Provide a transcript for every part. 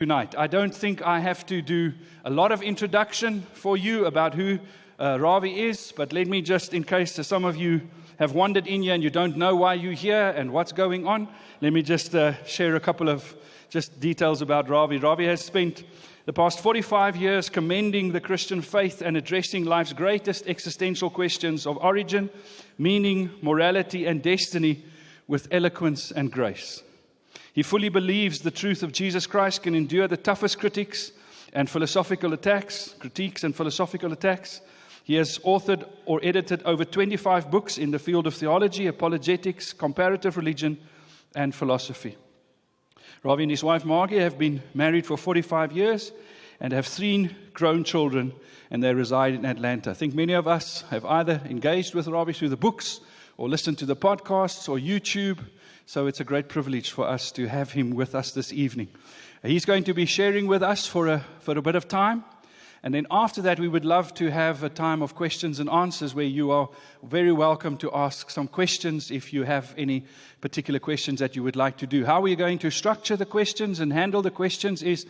Tonight. I don't think I have to do a lot of introduction for you about who Ravi is, but let me just, in case some of you have wandered in here and you don't know why you're here and what's going on, let me just share a couple of just details about Ravi. Ravi has spent the past 45 years commending the Christian faith and addressing life's greatest existential questions of origin, meaning, morality, and destiny with eloquence and grace. He fully believes the truth of Jesus Christ can endure the toughest critiques and philosophical attacks. He has authored or edited over 25 books in the field of theology, apologetics, comparative religion, and philosophy. Ravi and his wife Margie have been married for 45 years and have 3 grown children, and they reside in Atlanta. I think many of us have either engaged with Ravi through the books or listened to the podcasts or YouTube. So it's a great privilege for us to have him with us this evening. He's going to be sharing with us for a bit of time. And then after that, we would love to have a time of questions and answers where you are very welcome to ask some questions if you have any particular questions that you would like to do. How we're going to structure the questions and handle the questions is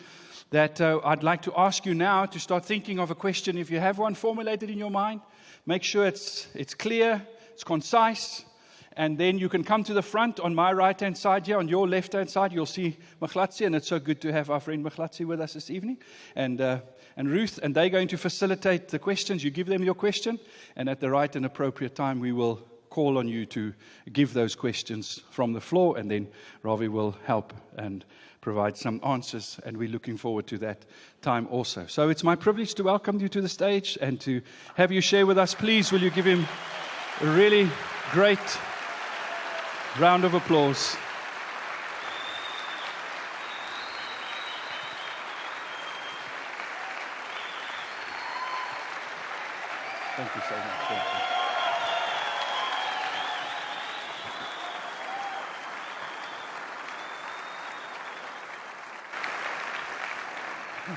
that I'd like to ask you now to start thinking of a question. If you have one formulated in your mind, make sure it's clear, it's concise. And then you can come to the front on my right-hand side here. On your left-hand side, you'll see Machlatsi. And it's so good to have our friend Machlatsi with us this evening. And Ruth. And they're going to facilitate the questions. You give them your question. And at the right and appropriate time, we will call on you to give those questions from the floor. And then Ravi will help and provide some answers. And we're looking forward to that time also. So it's my privilege to welcome you to the stage and to have you share with us. Please, will you give him a really great round of applause. Thank you so much. Thank you.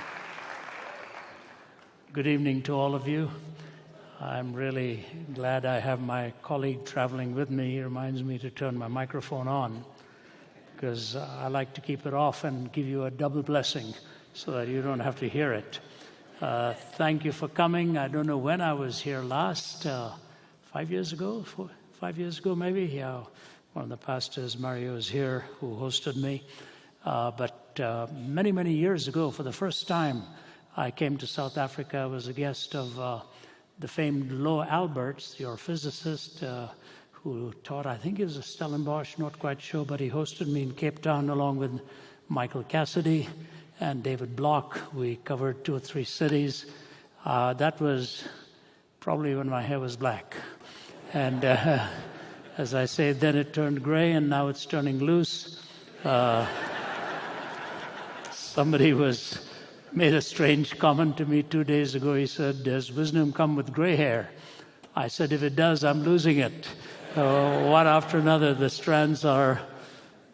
Good evening to all of you. I'm really glad I have my colleague traveling with me. He reminds me to turn my microphone on because I like to keep it off and give you a double blessing so that you don't have to hear it. Thank you for coming. I don't know when I was here last, 5 years ago, 5 years ago maybe. Yeah, one of the pastors, Mario, is here who hosted me. But many, many years ago, for the first time, I came to South Africa. I was a guest of the famed Lo Alberts, your physicist, who taught, I think he was a Stellenbosch, not quite sure, but he hosted me in Cape Town along with Michael Cassidy and David Block. We covered 2 or 3 cities. That was probably when my hair was black. And as I say, then it turned gray and now it's turning loose. Somebody made a strange comment to me 2 days ago. He said, "Does wisdom come with gray hair?" I said, "If it does, I'm losing it." One after another, the strands are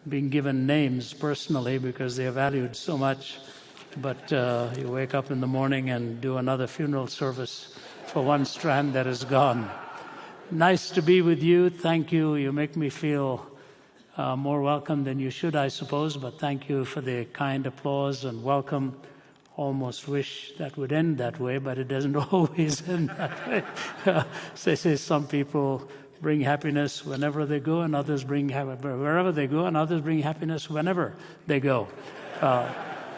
being given names personally because they are valued so much. But you wake up in the morning and do another funeral service for one strand that is gone. Nice to be with you. Thank you. You make me feel more welcome than you should, I suppose. But thank you for the kind applause and welcome. Almost wish that would end that way, but it doesn't always end that way. They say some people bring happiness whenever they go, and others bring wherever they go, and others bring happiness whenever they go.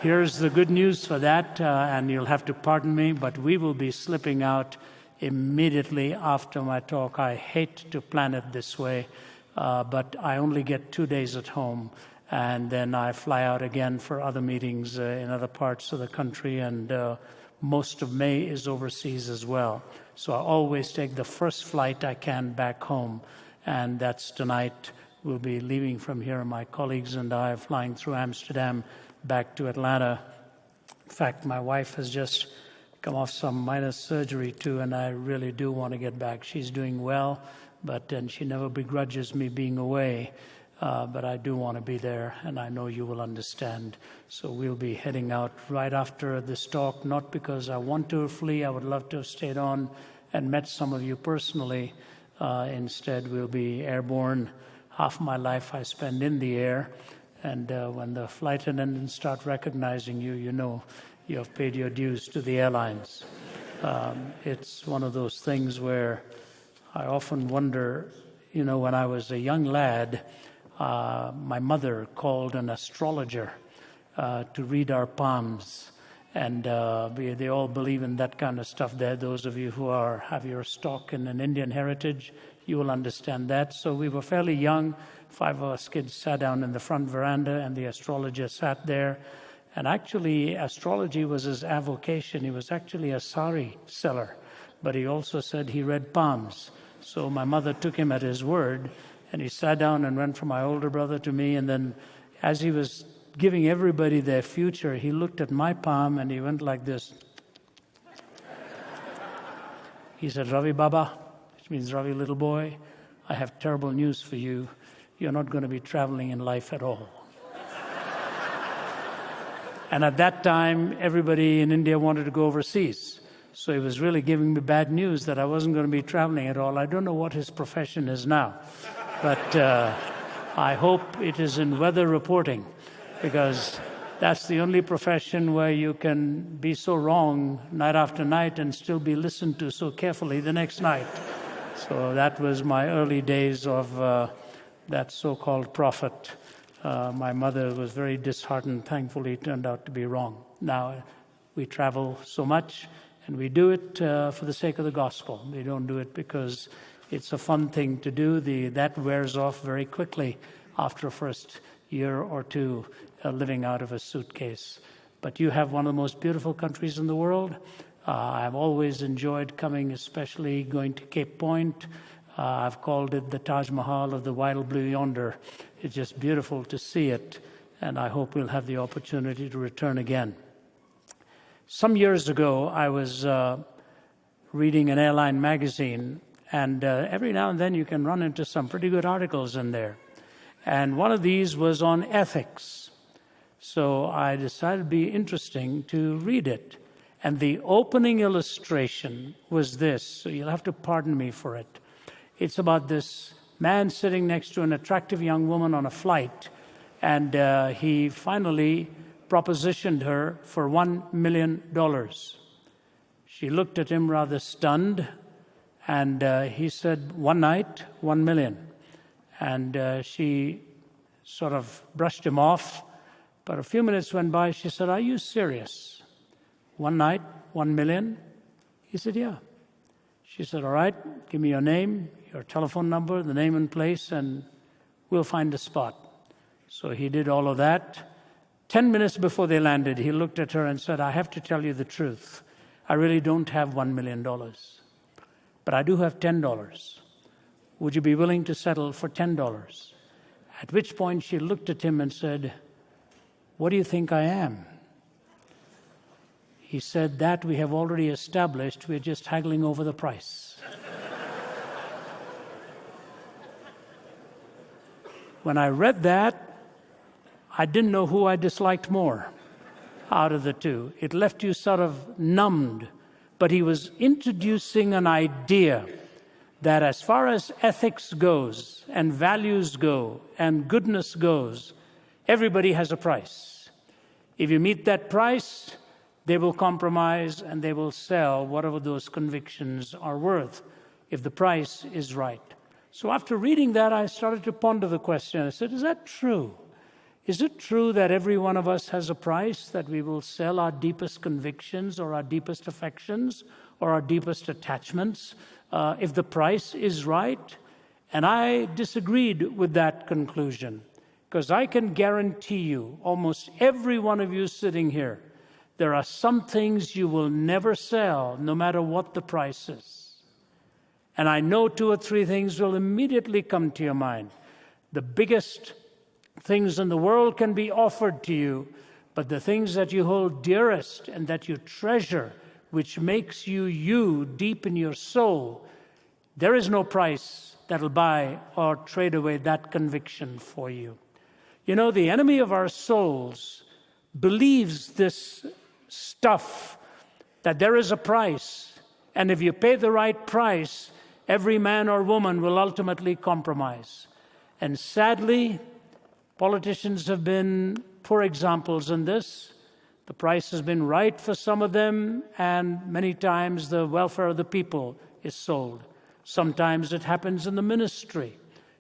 Here's the good news for that, and you'll have to pardon me, but we will be slipping out immediately after my talk. I hate to plan it this way, but I only get 2 days at home. And then I fly out again for other meetings in other parts of the country, and most of May is overseas as well. So I always take the first flight I can back home, and that's tonight. We'll be leaving from here. My colleagues and I are flying through Amsterdam back to Atlanta. In fact, my wife has just come off some minor surgery too, and I really do want to get back. She's doing well, and she never begrudges me being away. But I do want to be there, and I know you will understand. So we'll be heading out right after this talk, not because I want to flee. I would love to have stayed on and met some of you personally. Instead, we'll be airborne. Half my life I spend in the air, And when the flight attendants start recognizing you, you know you have paid your dues to the airlines. It's one of those things where I often wonder, when I was a young lad, my mother called an astrologer to read our palms. And they all believe in that kind of stuff there. Those of you who have your stock in an Indian heritage, you will understand that. So we were fairly young. 5 of us kids sat down in the front veranda, and the astrologer sat there. And actually, astrology was his avocation. He was actually a sari seller, but he also said he read palms. So my mother took him at his word, and he sat down and went from my older brother to me. And then as he was giving everybody their future, he looked at my palm and he went like this. He said, "Ravi Baba," which means Ravi little boy, "I have terrible news for you. You're not going to be traveling in life at all." And at that time, everybody in India wanted to go overseas. So he was really giving me bad news that I wasn't going to be traveling at all. I don't know what his profession is now, but I hope it is in weather reporting, because that's the only profession where you can be so wrong night after night and still be listened to so carefully the next night. So that was my early days of that so-called prophet. My mother was very disheartened. Thankfully, it turned out to be wrong. Now, we travel so much, and we do it for the sake of the gospel. We don't do it because it's a fun thing to do. That wears off very quickly after a first year or two living out of a suitcase. But you have one of the most beautiful countries in the world. I've always enjoyed coming, especially going to Cape Point. I've called it the Taj Mahal of the wild blue yonder. It's just beautiful to see it, and I hope we'll have the opportunity to return again. Some years ago, I was reading an airline magazine, and every now and then you can run into some pretty good articles in there. And one of these was on ethics. So I decided it'd be interesting to read it. And the opening illustration was this, so you'll have to pardon me for it. It's about this man sitting next to an attractive young woman on a flight, and he finally propositioned her for $1 million. She looked at him rather stunned, and he said, "One night, $1 million." And she sort of brushed him off, but a few minutes went by. She said, "Are you serious? One night, $1 million?" He said, "Yeah." She said, "All right, give me your name, your telephone number, the name and place, and we'll find a spot." So he did all of that. 10 minutes before they landed, he looked at her and said, "I have to tell you the truth. I really don't have $1 million, but I do have $10. Would you be willing to settle for $10? At which point she looked at him and said, "What do you think I am?" He said, "That we have already established. We're just haggling over the price." When I read that, I didn't know who I disliked more out of the two. It left you sort of numbed. But he was introducing an idea that as far as ethics goes and values go and goodness goes, everybody has a price. If you meet that price, they will compromise and they will sell whatever those convictions are worth if the price is right. So after reading that, I started to ponder the question. I said, is that true? Is it true that every one of us has a price, that we will sell our deepest convictions or our deepest affections or our deepest attachments if the price is right? And I disagreed with that conclusion, because I can guarantee you, almost every one of you sitting here, there are some things you will never sell, no matter what the price is. And I know 2 or 3 things will immediately come to your mind. The biggest things in the world can be offered to you, but the things that you hold dearest and that you treasure, which makes you you deep in your soul, there is no price that'll buy or trade away that conviction for you. You know, the enemy of our souls believes this stuff, that there is a price, and if you pay the right price, every man or woman will ultimately compromise. And sadly, Politicians have been poor examples in this. The price has been right for some of them, and many times the welfare of the people is sold. Sometimes it happens in the ministry.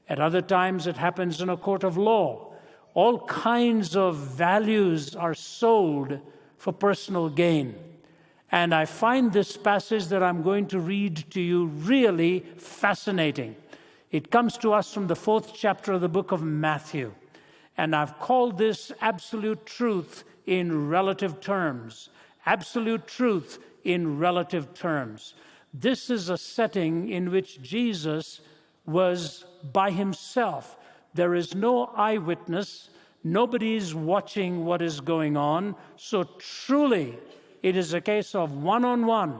At other times it happens in a court of law. All kinds of values are sold for personal gain. And I find this passage that I'm going to read to you really fascinating. It comes to us from the 4th chapter of the book of Matthew. And I've called this absolute truth in relative terms. Absolute truth in relative terms. This is a setting in which Jesus was by himself. There is no eyewitness. Nobody is watching what is going on. So truly, it is a case of one-on-one,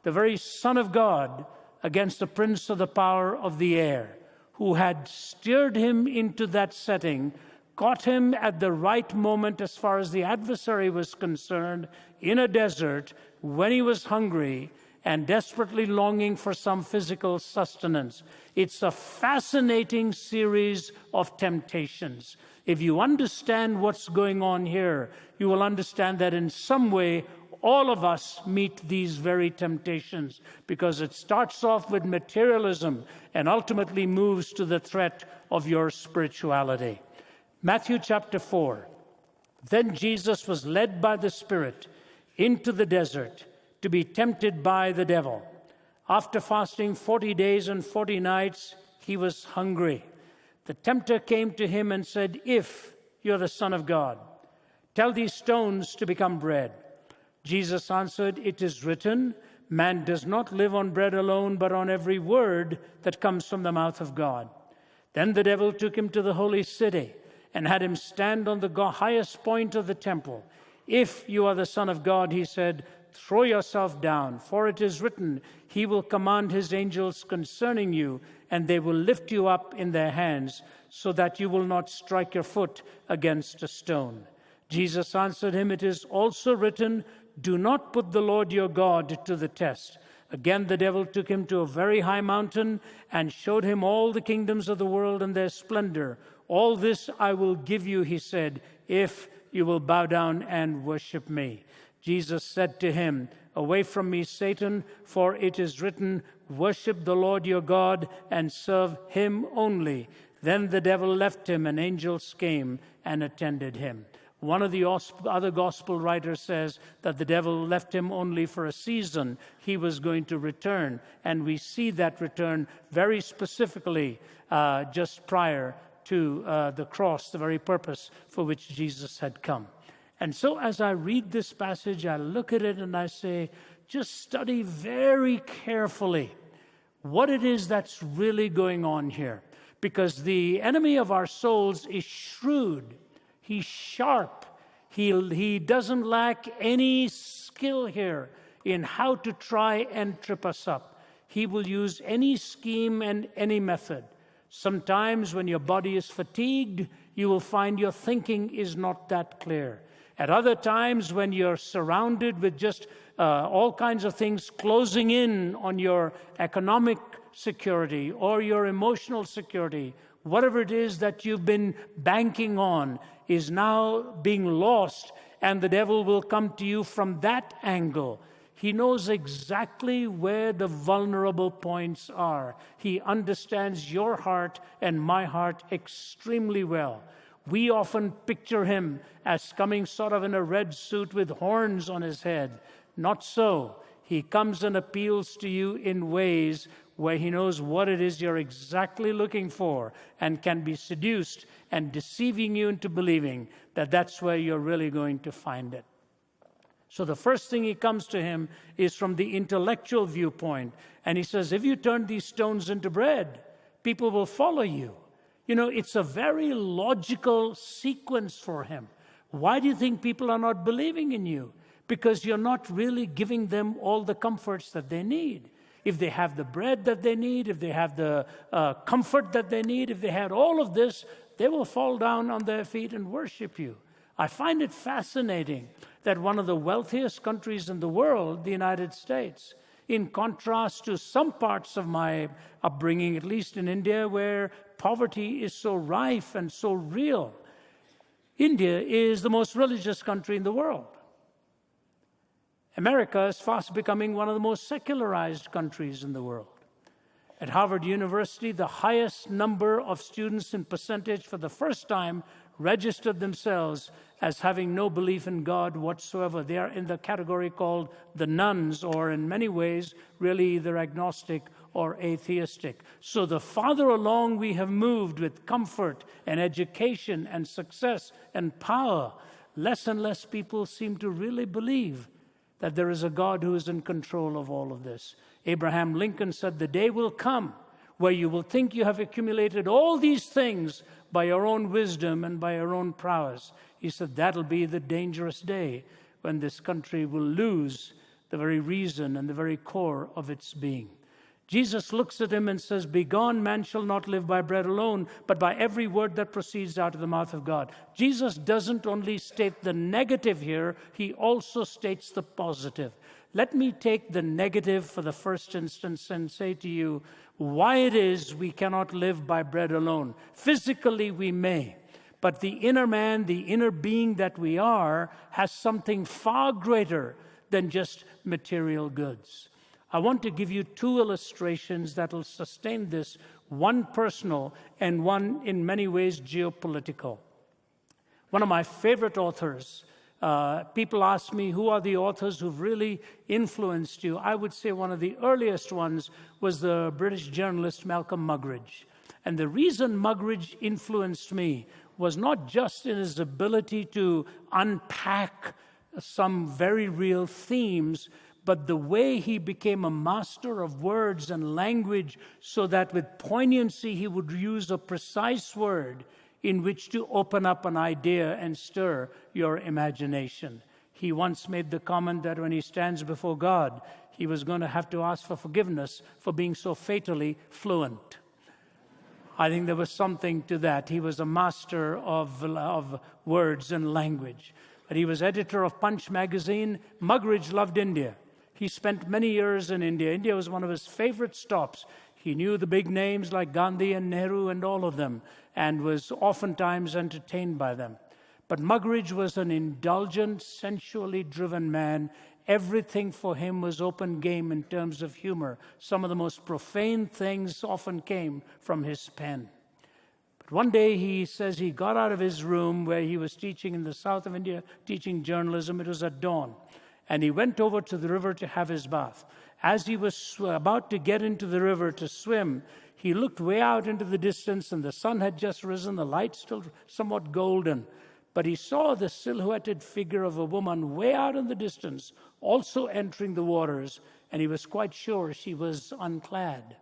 the very Son of God against the prince of the power of the air, who had steered him into that setting, caught him at the right moment as far as the adversary was concerned, in a desert when he was hungry and desperately longing for some physical sustenance. It's a fascinating series of temptations. If you understand what's going on here, you will understand that in some way, all of us meet these very temptations, because it starts off with materialism and ultimately moves to the threat of your spirituality. Matthew chapter 4. Then Jesus was led by the Spirit into the desert to be tempted by the devil. After fasting 40 days and 40 nights, he was hungry. The tempter came to him and said, "If you're the Son of God, tell these stones to become bread." Jesus answered, "It is written, man does not live on bread alone, but on every word that comes from the mouth of God." Then the devil took him to the holy city and had him stand on the highest point of the temple. "If you are the Son of God," he said, "throw yourself down, for it is written, he will command his angels concerning you, and they will lift you up in their hands, so that you will not strike your foot against a stone." Jesus answered him, "It is also written, do not put the Lord your God to the test." Again the devil took him to a very high mountain and showed him all the kingdoms of the world and their splendor. "All this I will give you," he said, "if you will bow down and worship me." Jesus said to him, "Away from me, Satan, for it is written, worship the Lord your God and serve him only." Then the devil left him, and angels came and attended him. One of the other gospel writers says that the devil left him only for a season. He was going to return, and we see that return very specifically just prior to the cross, the very purpose for which Jesus had come. And so as I read this passage, I look at it and I say, just study very carefully what it is that's really going on here. Because the enemy of our souls is shrewd. He's sharp. He doesn't lack any skill here in how to try and trip us up. He will use any scheme and any method. Sometimes when your body is fatigued, you will find your thinking is not that clear. At other times, when you're surrounded with just all kinds of things closing in on your economic security or your emotional security, whatever it is that you've been banking on is now being lost, and the devil will come to you from that angle. He knows exactly where the vulnerable points are. He understands your heart and my heart extremely well. We often picture him as coming sort of in a red suit with horns on his head. Not so. He comes and appeals to you in ways where he knows what it is you're exactly looking for and can be seduced and deceiving you into believing that that's where you're really going to find it. So the first thing he comes to him is from the intellectual viewpoint. And he says, if you turn these stones into bread, people will follow you. You know, it's a very logical sequence for him. Why do you think people are not believing in you? Because you're not really giving them all the comforts that they need. If they have the bread that they need, if they have the comfort that they need, if they had all of this, they will fall down on their feet and worship you. I find it fascinating that one of the wealthiest countries in the world, the United States, in contrast to some parts of my upbringing, at least in India, where poverty is so rife and so real, India is the most religious country in the world. America is fast becoming one of the most secularized countries in the world. At Harvard University, the highest number of students in percentage for the first time registered themselves as having no belief in God whatsoever. They are in the category called the nones, or in many ways, really either agnostic or atheistic. So the farther along we have moved with comfort and education and success and power, less and less people seem to really believe that there is a God who is in control of all of this. Abraham Lincoln said, "The day will come where you will think you have accumulated all these things by your own wisdom and by your own prowess." He said, that'll be the dangerous day when this country will lose the very reason and the very core of its being. Jesus looks at him and says, "Begone, man shall not live by bread alone, but by every word that proceeds out of the mouth of God." Jesus doesn't only state the negative here, he also states the positive. Let me take the negative for the first instance and say to you why it is we cannot live by bread alone. Physically we may, but the inner man, the inner being that we are, has something far greater than just material goods. I want to give you two illustrations that will sustain this, one personal and one in many ways geopolitical. One of my favorite authors, people ask me, who are the authors who've really influenced you? I would say one of the earliest ones was the British journalist Malcolm Muggeridge. And the reason Muggeridge influenced me was not just in his ability to unpack some very real themes, but the way he became a master of words and language, so that with poignancy he would use a precise word in which to open up an idea and stir your imagination. He once made the comment that when he stands before God, he was going to have to ask for forgiveness for being so fatally fluent. I think there was something to that. He was a master of words and language. But he was editor of Punch magazine. Muggeridge loved India. He spent many years in India. India was one of his favorite stops. He knew the big names like Gandhi and Nehru and all of them, and was oftentimes entertained by them. But Muggeridge was an indulgent, sensually driven man. Everything for him was open game in terms of humor. Some of the most profane things often came from his pen. But one day he says he got out of his room where he was teaching in the south of India, teaching journalism. It was at dawn. And he went over to the river to have his bath. As he was about to get into the river to swim, he looked way out into the distance, and the sun had just risen, the light still somewhat golden. But he saw the silhouetted figure of a woman way out in the distance, also entering the waters, and he was quite sure she was unclad.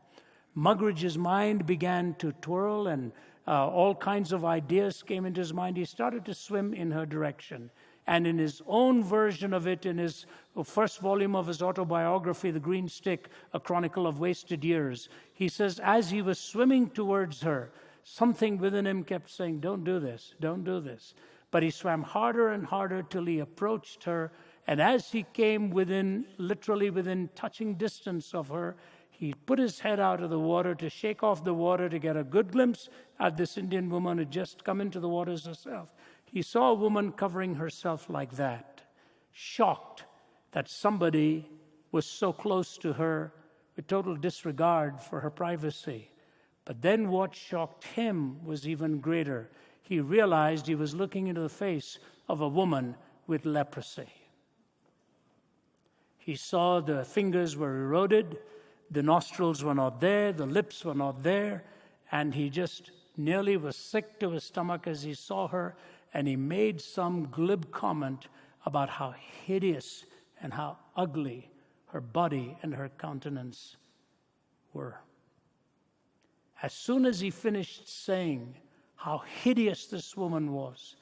Muggeridge's mind began to twirl, and all kinds of ideas came into his mind. He started to swim in her direction. And in his own version of it, in his first volume of his autobiography, The Green Stick, A Chronicle of Wasted Years, he says, as he was swimming towards her, something within him kept saying, "Don't do this, don't do this." But he swam harder and harder till he approached her. And as he came literally within touching distance of her, he put his head out of the water to shake off the water to get a good glimpse at this Indian woman who had just come into the waters herself. He saw a woman covering herself like that, shocked that somebody was so close to her with total disregard for her privacy. But then what shocked him was even greater. He realized he was looking into the face of a woman with leprosy. He saw the fingers were eroded, the nostrils were not there, the lips were not there, and he just nearly was sick to his stomach as he saw her. And he made some glib comment about how hideous and how ugly her body and her countenance were. As soon as he finished saying how hideous this woman was,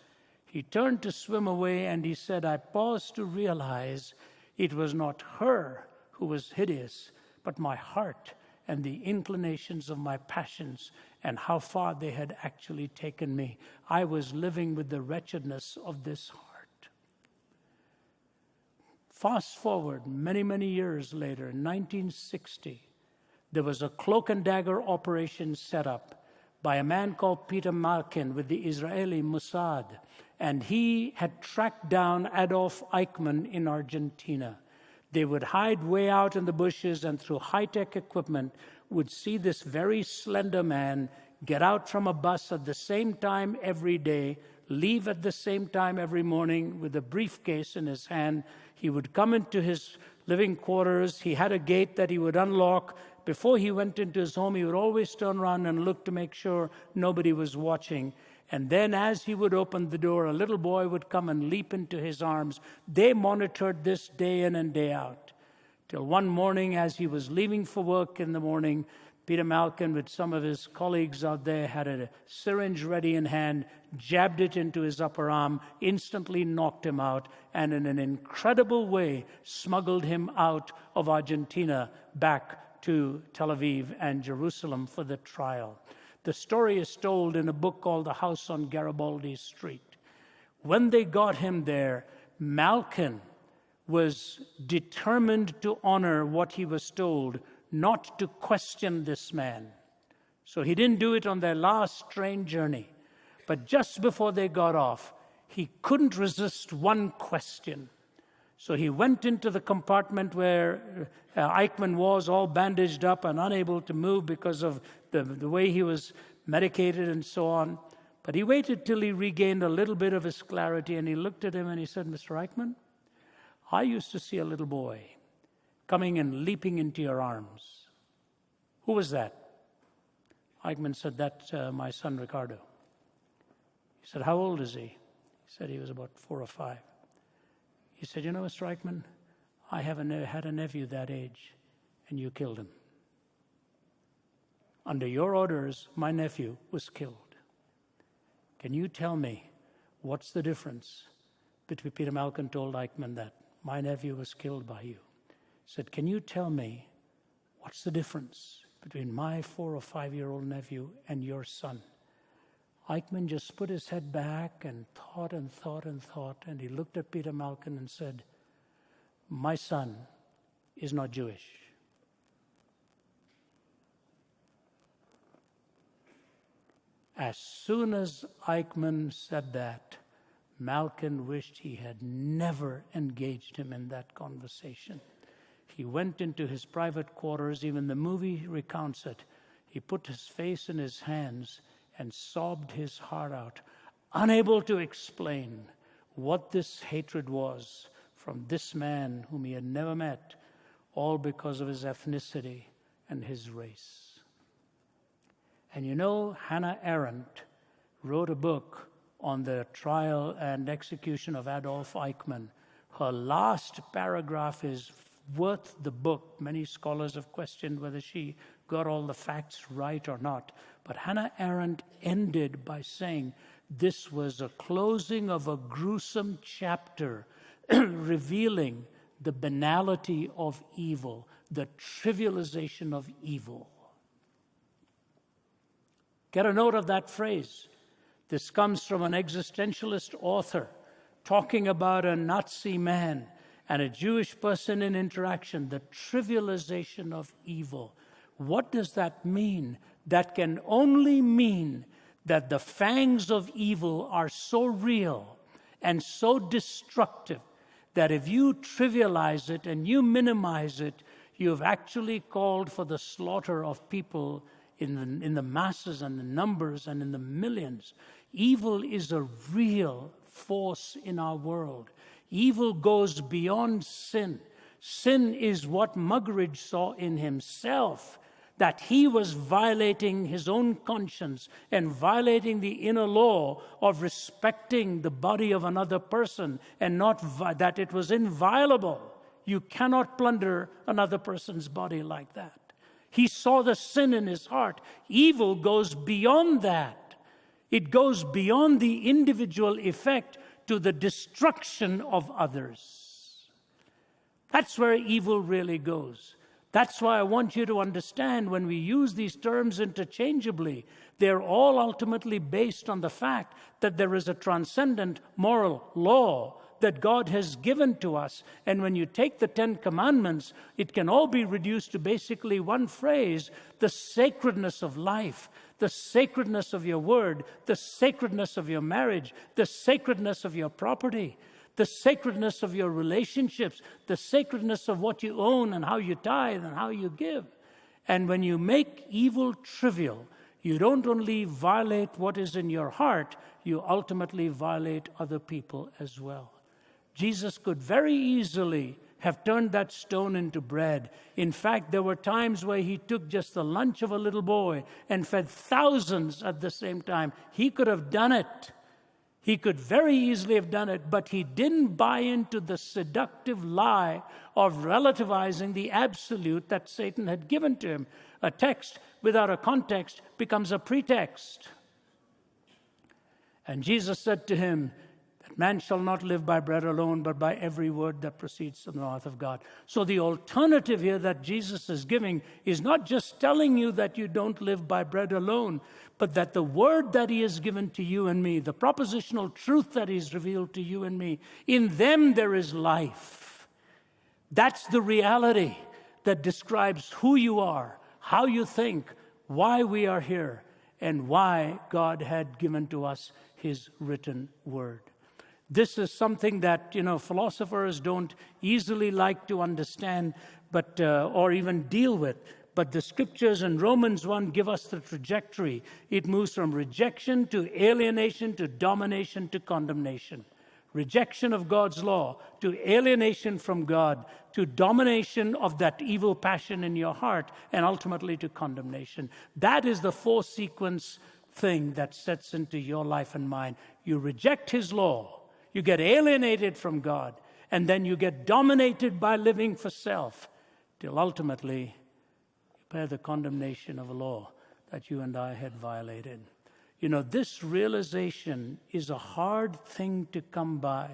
he turned to swim away, and he said, I paused to realize it was not her who was hideous, but my heart and the inclinations of my passions, and how far they had actually taken me. I was living with the wretchedness of this heart. Fast forward many, many years later, in 1960, there was a cloak and dagger operation set up by a man called Peter Malkin with the Israeli Mossad. And he had tracked down Adolf Eichmann in Argentina. They would hide way out in the bushes, and through high-tech equipment would see this very slender man get out from a bus at the same time every day, leave at the same time every morning with a briefcase in his hand. He would come into his living quarters. He had a gate that he would unlock. Before he went into his home, he would always turn around and look to make sure nobody was watching. And then as he would open the door, a little boy would come and leap into his arms. They monitored this day in and day out. Till one morning, as he was leaving for work in the morning, Peter Malkin, with some of his colleagues out there, had a syringe ready in hand, jabbed it into his upper arm, instantly knocked him out, and in an incredible way smuggled him out of Argentina back to Tel Aviv and Jerusalem for the trial. The story is told in a book called The House on Garibaldi Street. When they got him there, Malkin was determined to honor what he was told, not to question this man. So he didn't do it on their last train journey. But just before they got off, he couldn't resist one question. So he went into the compartment where Eichmann was, all bandaged up and unable to move because of the way he was medicated and so on. But he waited till he regained a little bit of his clarity, and he looked at him and he said, "Mr. Eichmann, I used to see a little boy coming and leaping into your arms. Who was that?" Eichmann said, "That's my son, Ricardo." He said, "How old is he?" He said he was about 4 or 5. He said, "You know, Mr. Eichmann, I had a nephew that age, and you killed him. Under your orders, my nephew was killed. Can you tell me what's the difference between," Peter Malkin told Eichmann that, "my nephew was killed by you." He said, "Can you tell me what's the difference between my 4 or 5-year-old nephew and your son?" Eichmann just put his head back and thought and thought and thought, and he looked at Peter Malkin and said, "My son is not Jewish." As soon as Eichmann said that, Malkin wished he had never engaged him in that conversation. He went into his private quarters. Even the movie recounts it. He put his face in his hands and sobbed his heart out, unable to explain what this hatred was from this man whom he had never met, all because of his ethnicity and his race. And you know, Hannah Arendt wrote a book on the trial and execution of Adolf Eichmann. Her last paragraph is worth the book. Many scholars have questioned whether she got all the facts right or not. But Hannah Arendt ended by saying this was a closing of a gruesome chapter revealing the banality of evil, the trivialization of evil. Get a note of that phrase. This comes from an existentialist author talking about a Nazi man and a Jewish person in interaction, the trivialization of evil. What does that mean? That can only mean that the fangs of evil are so real and so destructive that if you trivialize it and you minimize it, you've actually called for the slaughter of people in the masses and the numbers and in the millions. Evil is a real force in our world. Evil goes beyond sin. Sin is what Muggeridge saw in himself, that he was violating his own conscience and violating the inner law of respecting the body of another person, and not that it was inviolable. You cannot plunder another person's body like that. He saw the sin in his heart. Evil goes beyond that. It goes beyond the individual effect to the destruction of others. That's where evil really goes. That's why I want you to understand when we use these terms interchangeably, they're all ultimately based on the fact that there is a transcendent moral law that God has given to us. And when you take the 10 Commandments, it can all be reduced to basically one phrase: the sacredness of life, the sacredness of your word, the sacredness of your marriage, the sacredness of your property, the sacredness of your relationships, the sacredness of what you own and how you tithe and how you give. And when you make evil trivial, you don't only violate what is in your heart, you ultimately violate other people as well. Jesus could very easily have turned that stone into bread. In fact, there were times where he took just the lunch of a little boy and fed thousands at the same time. He could have done it. He could very easily have done it, but he didn't buy into the seductive lie of relativizing the absolute that Satan had given to him. A text without a context becomes a pretext. And Jesus said to him, that man shall not live by bread alone, but by every word that proceeds from the mouth of God. So the alternative here that Jesus is giving is not just telling you that you don't live by bread alone, but that the word that he has given to you and me, the propositional truth that he's revealed to you and me, in them there is life. That's the reality that describes who you are, how you think, why we are here, and why God had given to us his written word. This is something that, philosophers don't easily like to understand, but or even deal with. But the scriptures in Romans 1 give us the trajectory. It moves from rejection to alienation to domination to condemnation. Rejection of God's law to alienation from God to domination of that evil passion in your heart and ultimately to condemnation. That is the four-sequence thing that sets into your life and mine. You reject his law. You get alienated from God, and then you get dominated by living for self, till ultimately you bear the condemnation of a law that you and I had violated. This realization is a hard thing to come by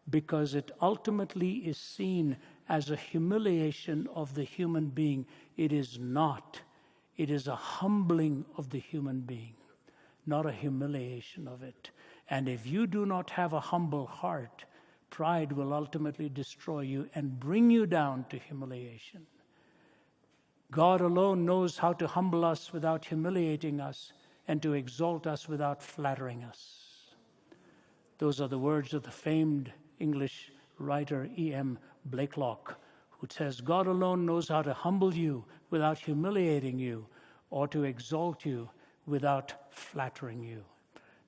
because it ultimately is seen as a humiliation of the human being. It is not. It is a humbling of the human being, not a humiliation of it. And if you do not have a humble heart, pride will ultimately destroy you and bring you down to humiliation. God alone knows how to humble us without humiliating us and to exalt us without flattering us. Those are the words of the famed English writer E.M. Blakelock, who says, God alone knows how to humble you without humiliating you or to exalt you without flattering you.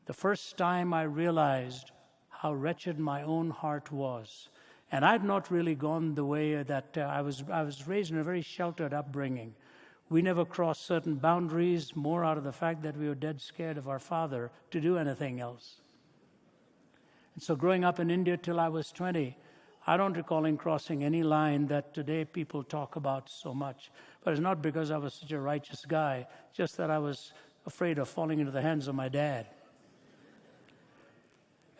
The first time I realized how wretched my own heart was, and I'd not really gone the way that I was raised in a very sheltered upbringing. We never crossed certain boundaries, more out of the fact that we were dead scared of our father to do anything else. And so growing up in India till I was 20, I don't recall crossing any line that today people talk about so much. But it's not because I was such a righteous guy, just that I was afraid of falling into the hands of my dad.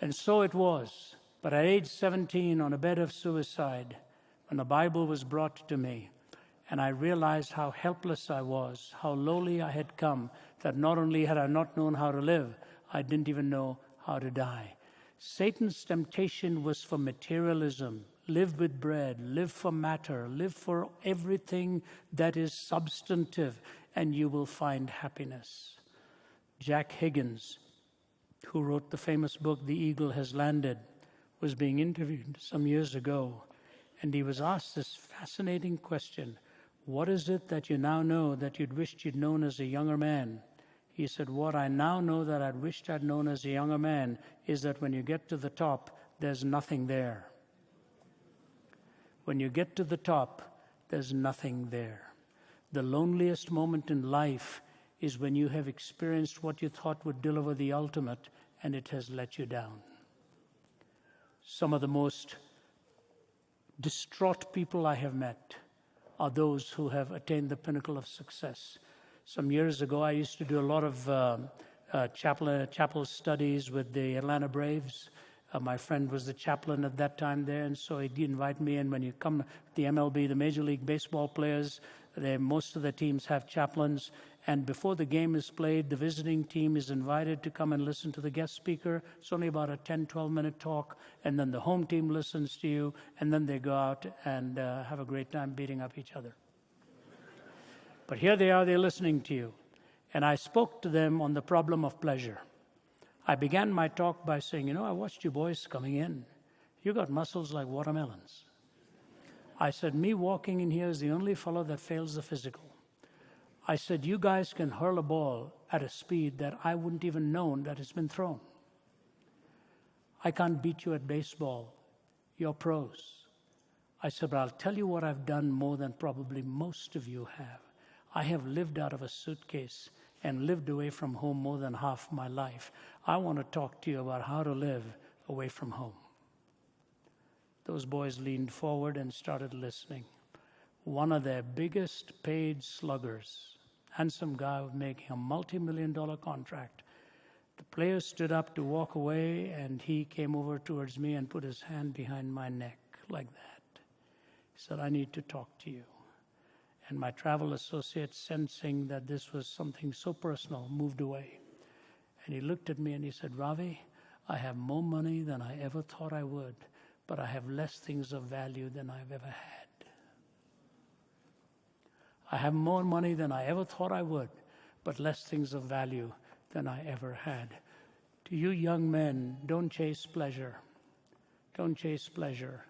And so it was. But at age 17, on a bed of suicide, when the Bible was brought to me, and I realized how helpless I was, how lowly I had come, that not only had I not known how to live, I didn't even know how to die. Satan's temptation was for materialism. Live with bread, live for matter, live for everything that is substantive, and you will find happiness. Jack Higgins, who wrote the famous book, The Eagle Has Landed, was being interviewed some years ago, and he was asked this fascinating question: what is it that you now know that you'd wished you'd known as a younger man? He said, what I now know that I'd wished I'd known as a younger man is that when you get to the top, there's nothing there. When you get to the top, there's nothing there. The loneliest moment in life is when you have experienced what you thought would deliver the ultimate, and it has let you down. Some of the most distraught people I have met are those who have attained the pinnacle of success. Some years ago, I used to do a lot of chapel studies with the Atlanta Braves. My friend was the chaplain at that time there, and so he'd invite me in. When you come to the MLB, the Major League Baseball players, most of the teams have chaplains. And before the game is played, the visiting team is invited to come and listen to the guest speaker. It's only about a 10, 12-minute talk. And then the home team listens to you. And then they go out and have a great time beating up each other. But here they are, they're listening to you. And I spoke to them on the problem of pleasure. I began my talk by saying, I watched you boys coming in. You got muscles like watermelons. I said, me walking in here is the only fellow that fails the physical. I said, you guys can hurl a ball at a speed that I wouldn't even known that it's been thrown. I can't beat you at baseball. You're pros. I said, but I'll tell you what I've done more than probably most of you have. I have lived out of a suitcase and lived away from home more than half my life. I want to talk to you about how to live away from home. Those boys leaned forward and started listening. One of their biggest paid sluggers, handsome guy making a multi-million-dollar contract. The player stood up to walk away, and he came over towards me and put his hand behind my neck like that. He said, I need to talk to you. And my travel associate, sensing that this was something so personal, moved away. And he looked at me and he said, Ravi, I have more money than I ever thought I would, but I have less things of value than I've ever had. I have more money than I ever thought I would, but less things of value than I ever had. To you young men, don't chase pleasure. Don't chase pleasure.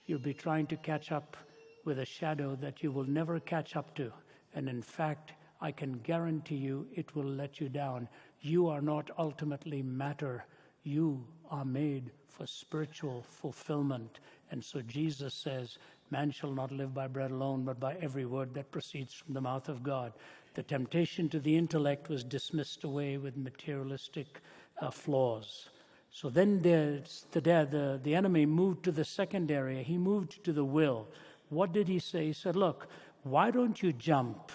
You'll be trying to catch up with a shadow that you will never catch up to. And in fact, I can guarantee you it will let you down. You are not ultimately matter. You are made for spiritual fulfillment. And so Jesus says, man shall not live by bread alone, but by every word that proceeds from the mouth of God. The temptation to the intellect was dismissed away with materialistic flaws. So then the enemy moved to the second area. He moved to the will. What did he say? He said, look, why don't you jump?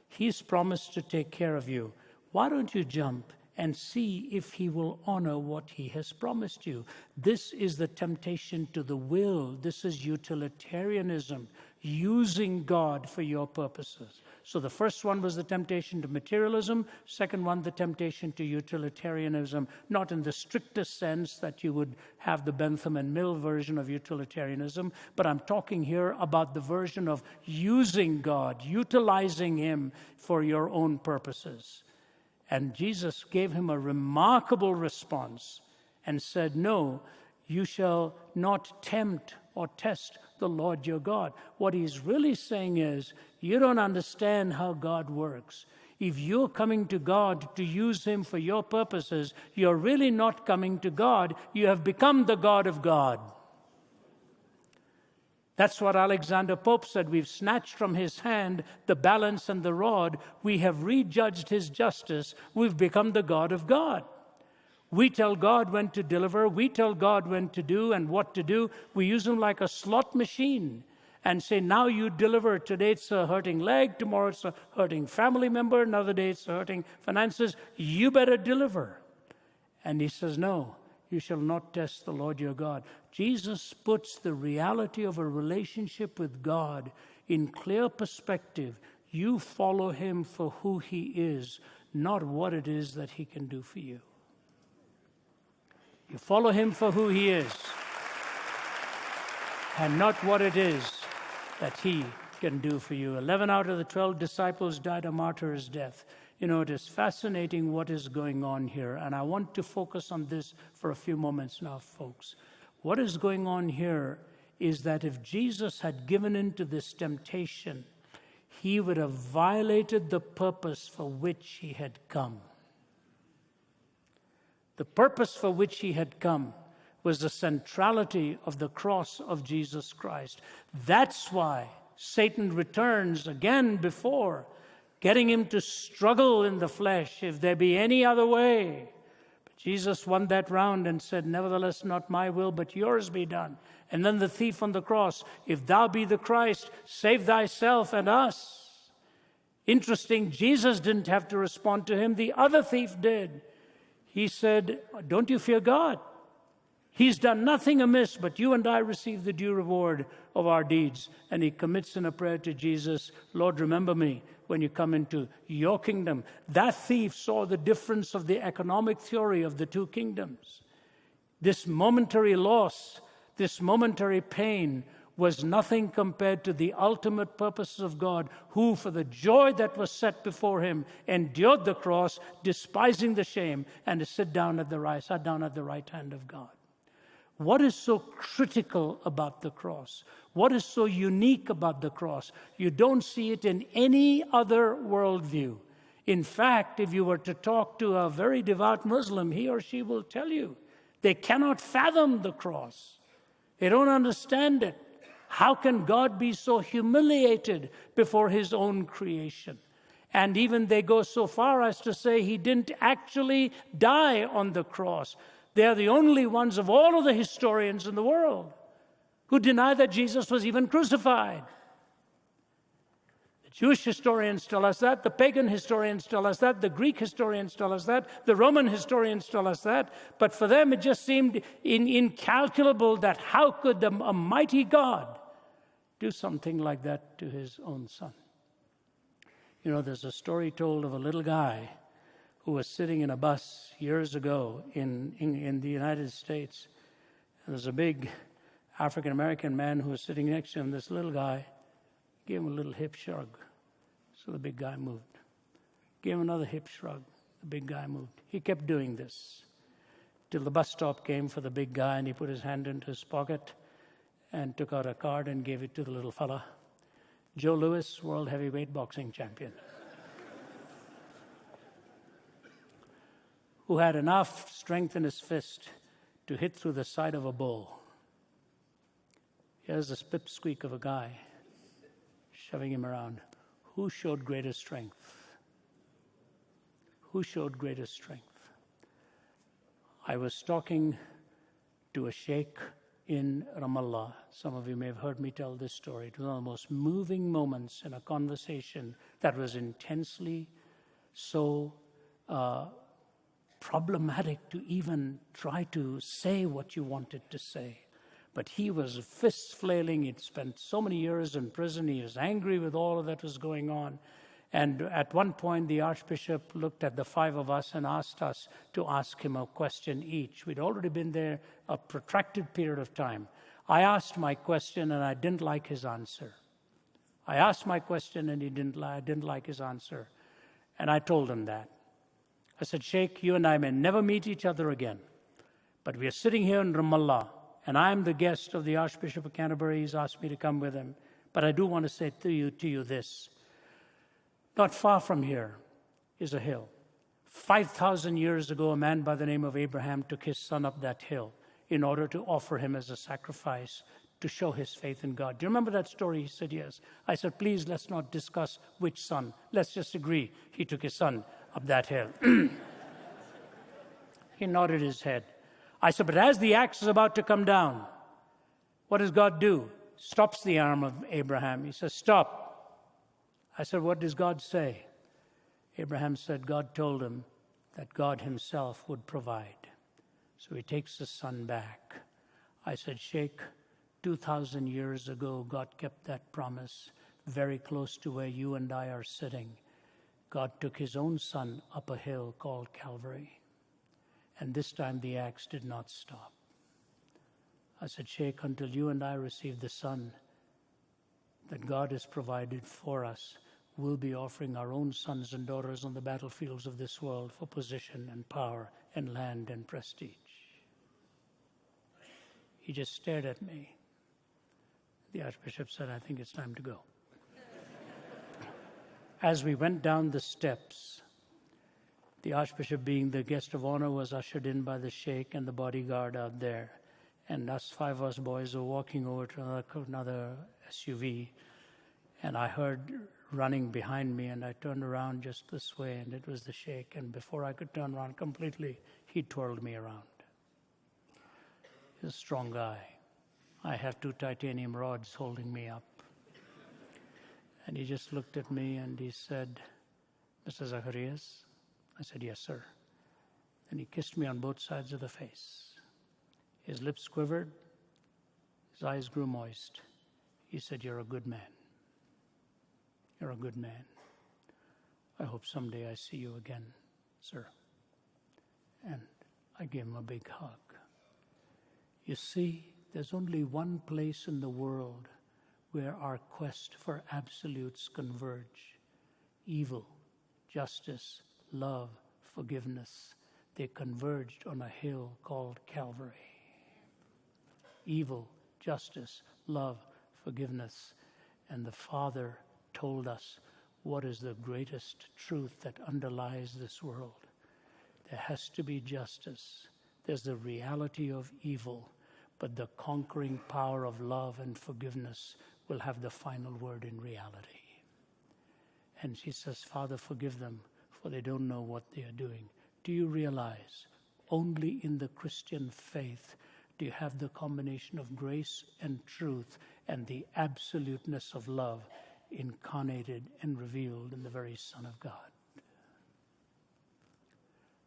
He's promised to take care of you. Why don't you jump and see if he will honor what he has promised you? This is the temptation to the will. This is utilitarianism, using God for your purposes. So the first one was the temptation to materialism. Second one, the temptation to utilitarianism, not in the strictest sense that you would have the Bentham and Mill version of utilitarianism, but I'm talking here about the version of using God, utilizing him for your own purposes. And Jesus gave him a remarkable response and said, no, you shall not tempt or test the Lord your God. What he's really saying is, you don't understand how God works. If you're coming to God to use him for your purposes, you're really not coming to God. You have become the God of God. That's what Alexander Pope said. We've snatched from his hand the balance and the rod. We have rejudged his justice. We've become the God of God. We tell God when to deliver. We tell God when to do and what to do. We use him like a slot machine and say, now you deliver. Today it's a hurting leg. Tomorrow it's a hurting family member. Another day it's a hurting finances. You better deliver. And he says, no, you shall not test the Lord your God. Jesus puts the reality of a relationship with God in clear perspective. You follow him for who he is, not what it is that he can do for you. You follow him for who he is and not what it is that he can do for you. 11 out of the 12 disciples died a martyr's death. It is fascinating what is going on here, and I want to focus on this for a few moments now, folks. What is going on here is that if Jesus had given in to this temptation, he would have violated the purpose for which he had come. The purpose for which he had come was the centrality of the cross of Jesus Christ. That's why Satan returns again before, getting him to struggle in the flesh, if there be any other way. But Jesus won that round and said, nevertheless, not my will, but yours be done. And then the thief on the cross, if thou be the Christ, save thyself and us. Interesting, Jesus didn't have to respond to him. The other thief did. He said, don't you fear God? He's done nothing amiss, but you and I receive the due reward of our deeds. And he commits in a prayer to Jesus, Lord, remember me when you come into your kingdom. That thief saw the difference of the economic theory of the two kingdoms. This momentary loss, this momentary pain was nothing compared to the ultimate purposes of God, who, for the joy that was set before him, endured the cross, despising the shame, and sat down at the right hand of God. What is so critical about the cross? What is so unique about the cross? You don't see it in any other worldview. In fact, if you were to talk to a very devout Muslim, he or she will tell you they cannot fathom the cross. They don't understand it. How can God be so humiliated before his own creation? And even they go so far as to say he didn't actually die on the cross. They are the only ones of all of the historians in the world who deny that Jesus was even crucified. The Jewish historians tell us that, the pagan historians tell us that, the Greek historians tell us that, the Roman historians tell us that, but for them it just seemed incalculable that how could a mighty God do something like that to his own son. You know, there's a story told of a little guy who was sitting in a bus years ago in the United States. And there's a big African-American man who was sitting next to him. This little guy gave him a little hip shrug. So the big guy moved. Gave him another hip shrug. The big guy moved. He kept doing this till the bus stop came for the big guy, and he put his hand into his pocket and took out a card and gave it to the little fella. Joe Louis, world heavyweight boxing champion, who had enough strength in his fist to hit through the side of a bull. Here's a pipsqueak of a guy shoving him around. Who showed greater strength? Who showed greater strength? I was talking to a sheikh in Ramallah. Some of you may have heard me tell this story. It was one of the most moving moments in a conversation that was intensely so problematic to even try to say what you wanted to say. But he was fists flailing. He'd spent so many years in prison. He was angry with all of that was going on. And at one point, the Archbishop looked at the five of us and asked us to ask him a question each. We'd already been there a protracted period of time. I asked my question, and I didn't like his answer. I asked my question, and I didn't like his answer. And I told him that. I said, Sheikh, you and I may never meet each other again, but we are sitting here in Ramallah, and I am the guest of the Archbishop of Canterbury. He's asked me to come with him. But I do want to say to you this. Not far from here is a hill. 5,000 years ago, a man by the name of Abraham took his son up that hill in order to offer him as a sacrifice to show his faith in God. Do you remember that story? He said, yes. I said, please, let's not discuss which son. Let's just agree he took his son up that hill. He nodded his head. I said, but as the axe is about to come down, what does God do? Stops the arm of Abraham. He says, stop. I said, what does God say? Abraham said God told him that God himself would provide. So he takes the son back. I said, Sheikh, 2,000 years ago, God kept that promise very close to where you and I are sitting. God took his own son up a hill called Calvary. And this time the axe did not stop. I said, Sheikh, until you and I receive the son that God has provided for us, we'll be offering our own sons and daughters on the battlefields of this world for position and power and land and prestige. He just stared at me. The Archbishop said, I think it's time to go. As we went down the steps, the Archbishop, being the guest of honor, was ushered in by the Sheikh and the bodyguard out there. And us five of us boys were walking over to another SUV. And I heard running behind me, and I turned around just this way, and it was the Sheikh. And before I could turn around completely, he twirled me around. He's a strong guy. I have 2 titanium rods holding me up. And he just looked at me and he said, Mr. Zacharias? I said, yes, sir. And he kissed me on both sides of the face. His lips quivered. His eyes grew moist. He said, you're a good man. You're a good man. I hope someday I see you again, sir. And I gave him a big hug. You see, there's only one place in the world where our quest for absolutes converge. Evil, justice, love, forgiveness. They converged on a hill called Calvary. Evil, justice, love, forgiveness. And the Father told us what is the greatest truth that underlies this world. There has to be justice. There's the reality of evil, but the conquering power of love and forgiveness will have the final word in reality. And she says, Father, forgive them, for they don't know what they are doing. Do you realize only in the Christian faith do you have the combination of grace and truth and the absoluteness of love incarnated and revealed in the very Son of God?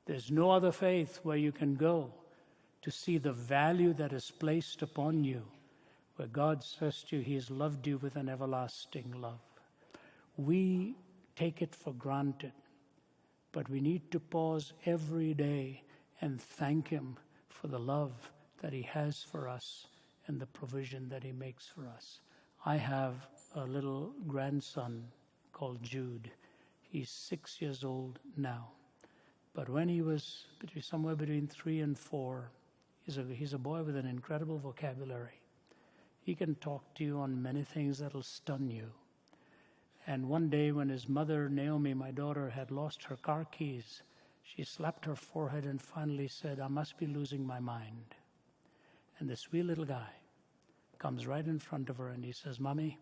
There's no other faith where you can go to see the value that is placed upon you, where God says to you, He has loved you with an everlasting love. We take it for granted, but we need to pause every day and thank Him for the love that He has for us and the provision that He makes for us. I have a little grandson called Jude. He's 6 years old now. But when he was somewhere between 3 and 4, he's a boy with an incredible vocabulary. He can talk to you on many things that'll stun you. And one day when his mother, Naomi, my daughter, had lost her car keys, she slapped her forehead and finally said, I must be losing my mind. And this wee little guy comes right in front of her and he says, Mommy,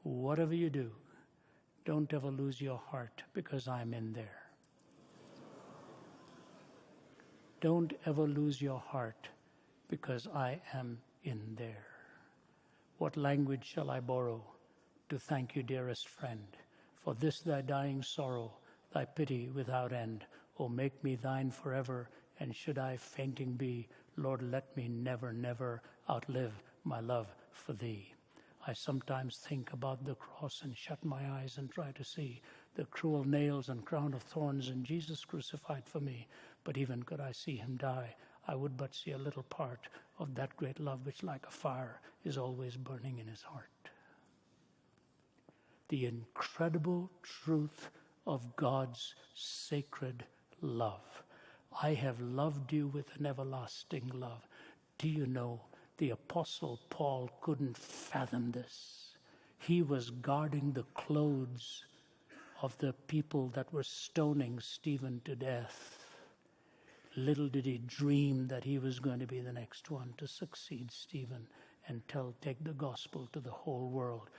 whatever you do, don't ever lose your heart because I'm in there. Don't ever lose your heart because I am in there. What language shall I borrow to thank you, dearest friend, for this thy dying sorrow, thy pity without end? O make me thine forever, and should I fainting be, Lord, let me never, never outlive my love for thee. I sometimes think about the cross and shut my eyes and try to see the cruel nails and crown of thorns and Jesus crucified for me. But even could I see him die, I would but see a little part of that great love which like a fire is always burning in his heart. The incredible truth of God's sacred love. I have loved you with an everlasting love. Do you know, the Apostle Paul couldn't fathom this. He was guarding the clothes of the people that were stoning Stephen to death. Little did he dream that he was going to be the next one to succeed Stephen and take the gospel to the whole world.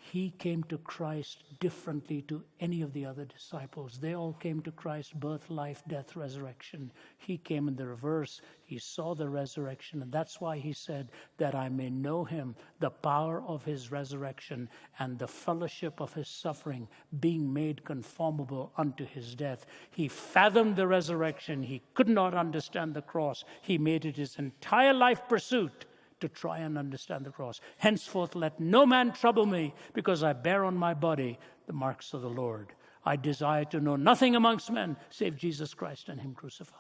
He came to Christ differently to any of the other disciples. They all came to Christ, birth, life, death, resurrection. He came in the reverse. He saw the resurrection, and that's why he said, that I may know him, the power of his resurrection, and the fellowship of his suffering, being made conformable unto his death. He fathomed the resurrection. He could not understand the cross. He made it his entire life pursuit to try and understand the cross. Henceforth, let no man trouble me, because I bear on my body the marks of the Lord. I desire to know nothing amongst men save Jesus Christ and him crucified.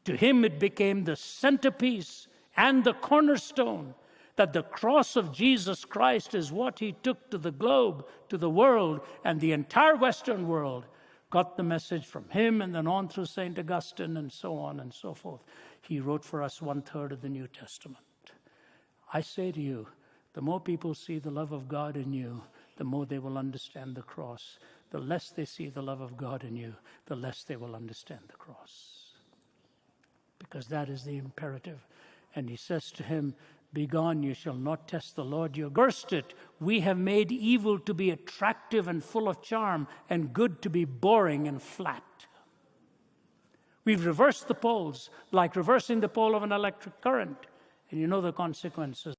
To him it became the centerpiece and the cornerstone that the cross of Jesus Christ is what he took to the globe, to the world, and the entire Western world got the message from him and then on through St. Augustine and so on and so forth. He wrote for us 1/3 of the New Testament. I say to you, the more people see the love of God in you, the more they will understand the cross. The less they see the love of God in you, the less they will understand the cross. Because that is the imperative. And he says to him, Begone, you shall not test the Lord your God. Reversed it. We have made evil to be attractive and full of charm, and good to be boring and flat. We've reversed the poles, like reversing the pole of an electric current. And you know the consequences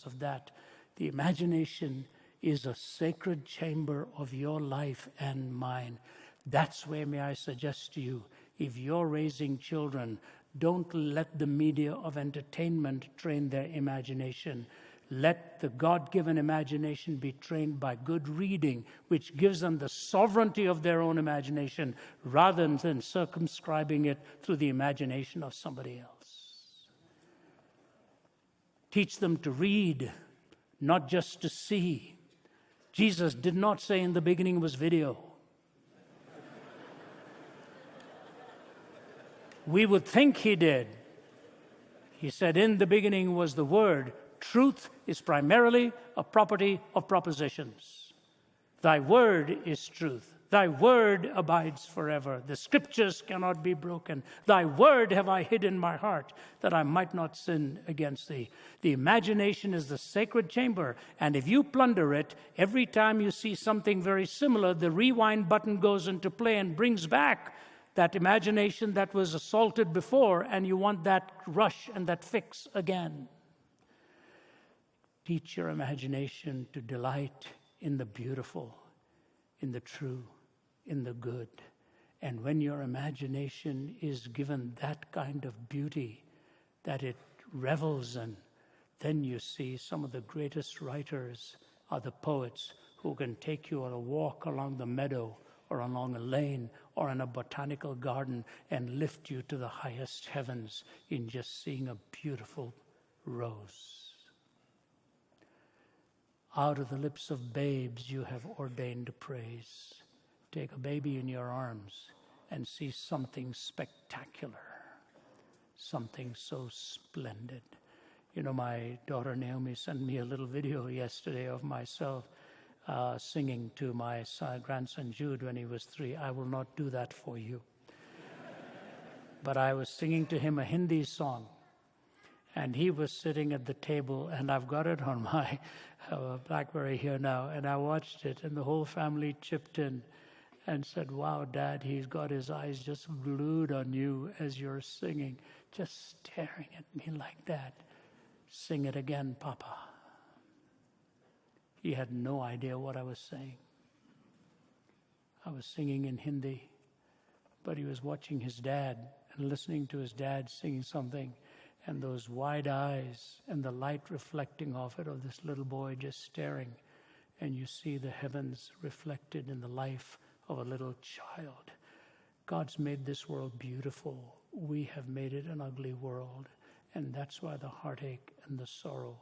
of that. The imagination is a sacred chamber of your life and mine. That's where, may I suggest to you, if you're raising children, don't let the media of entertainment train their imagination. Let the God-given imagination be trained by good reading, which gives them the sovereignty of their own imagination, rather than circumscribing it through the imagination of somebody else. Teach them to read, not just to see. Jesus did not say in the beginning was video. We would think he did. He said, in the beginning was the Word. Truth is primarily a property of propositions. Thy word is truth. Thy word abides forever. The scriptures cannot be broken. Thy word have I hid in my heart, that I might not sin against thee. The imagination is the sacred chamber, and if you plunder it, every time you see something very similar, the rewind button goes into play and brings back that imagination that was assaulted before, and you want that rush and that fix again. Teach your imagination to delight in the beautiful, in the true, in the good. And when your imagination is given that kind of beauty that it revels in, then you see some of the greatest writers are the poets who can take you on a walk along the meadow or along a lane or in a botanical garden and lift you to the highest heavens in just seeing a beautiful rose. Out of the lips of babes you have ordained praise. Take a baby in your arms and see something spectacular, something so splendid. You know, my daughter Naomi sent me a little video yesterday of myself singing to my grandson Jude when he was 3. I will not do that for you. But I was singing to him a Hindi song. And he was sitting at the table, and I've got it on my BlackBerry here now, and I watched it, and the whole family chipped in and said, wow, Dad, he's got his eyes just glued on you as you're singing, just staring at me like that. Sing it again, Papa. He had no idea what I was saying. I was singing in Hindi, but he was watching his dad and listening to his dad singing something. And those wide eyes and the light reflecting off it of this little boy just staring. And you see the heavens reflected in the life of a little child. God's made this world beautiful. We have made it an ugly world. And that's why the heartache and the sorrow.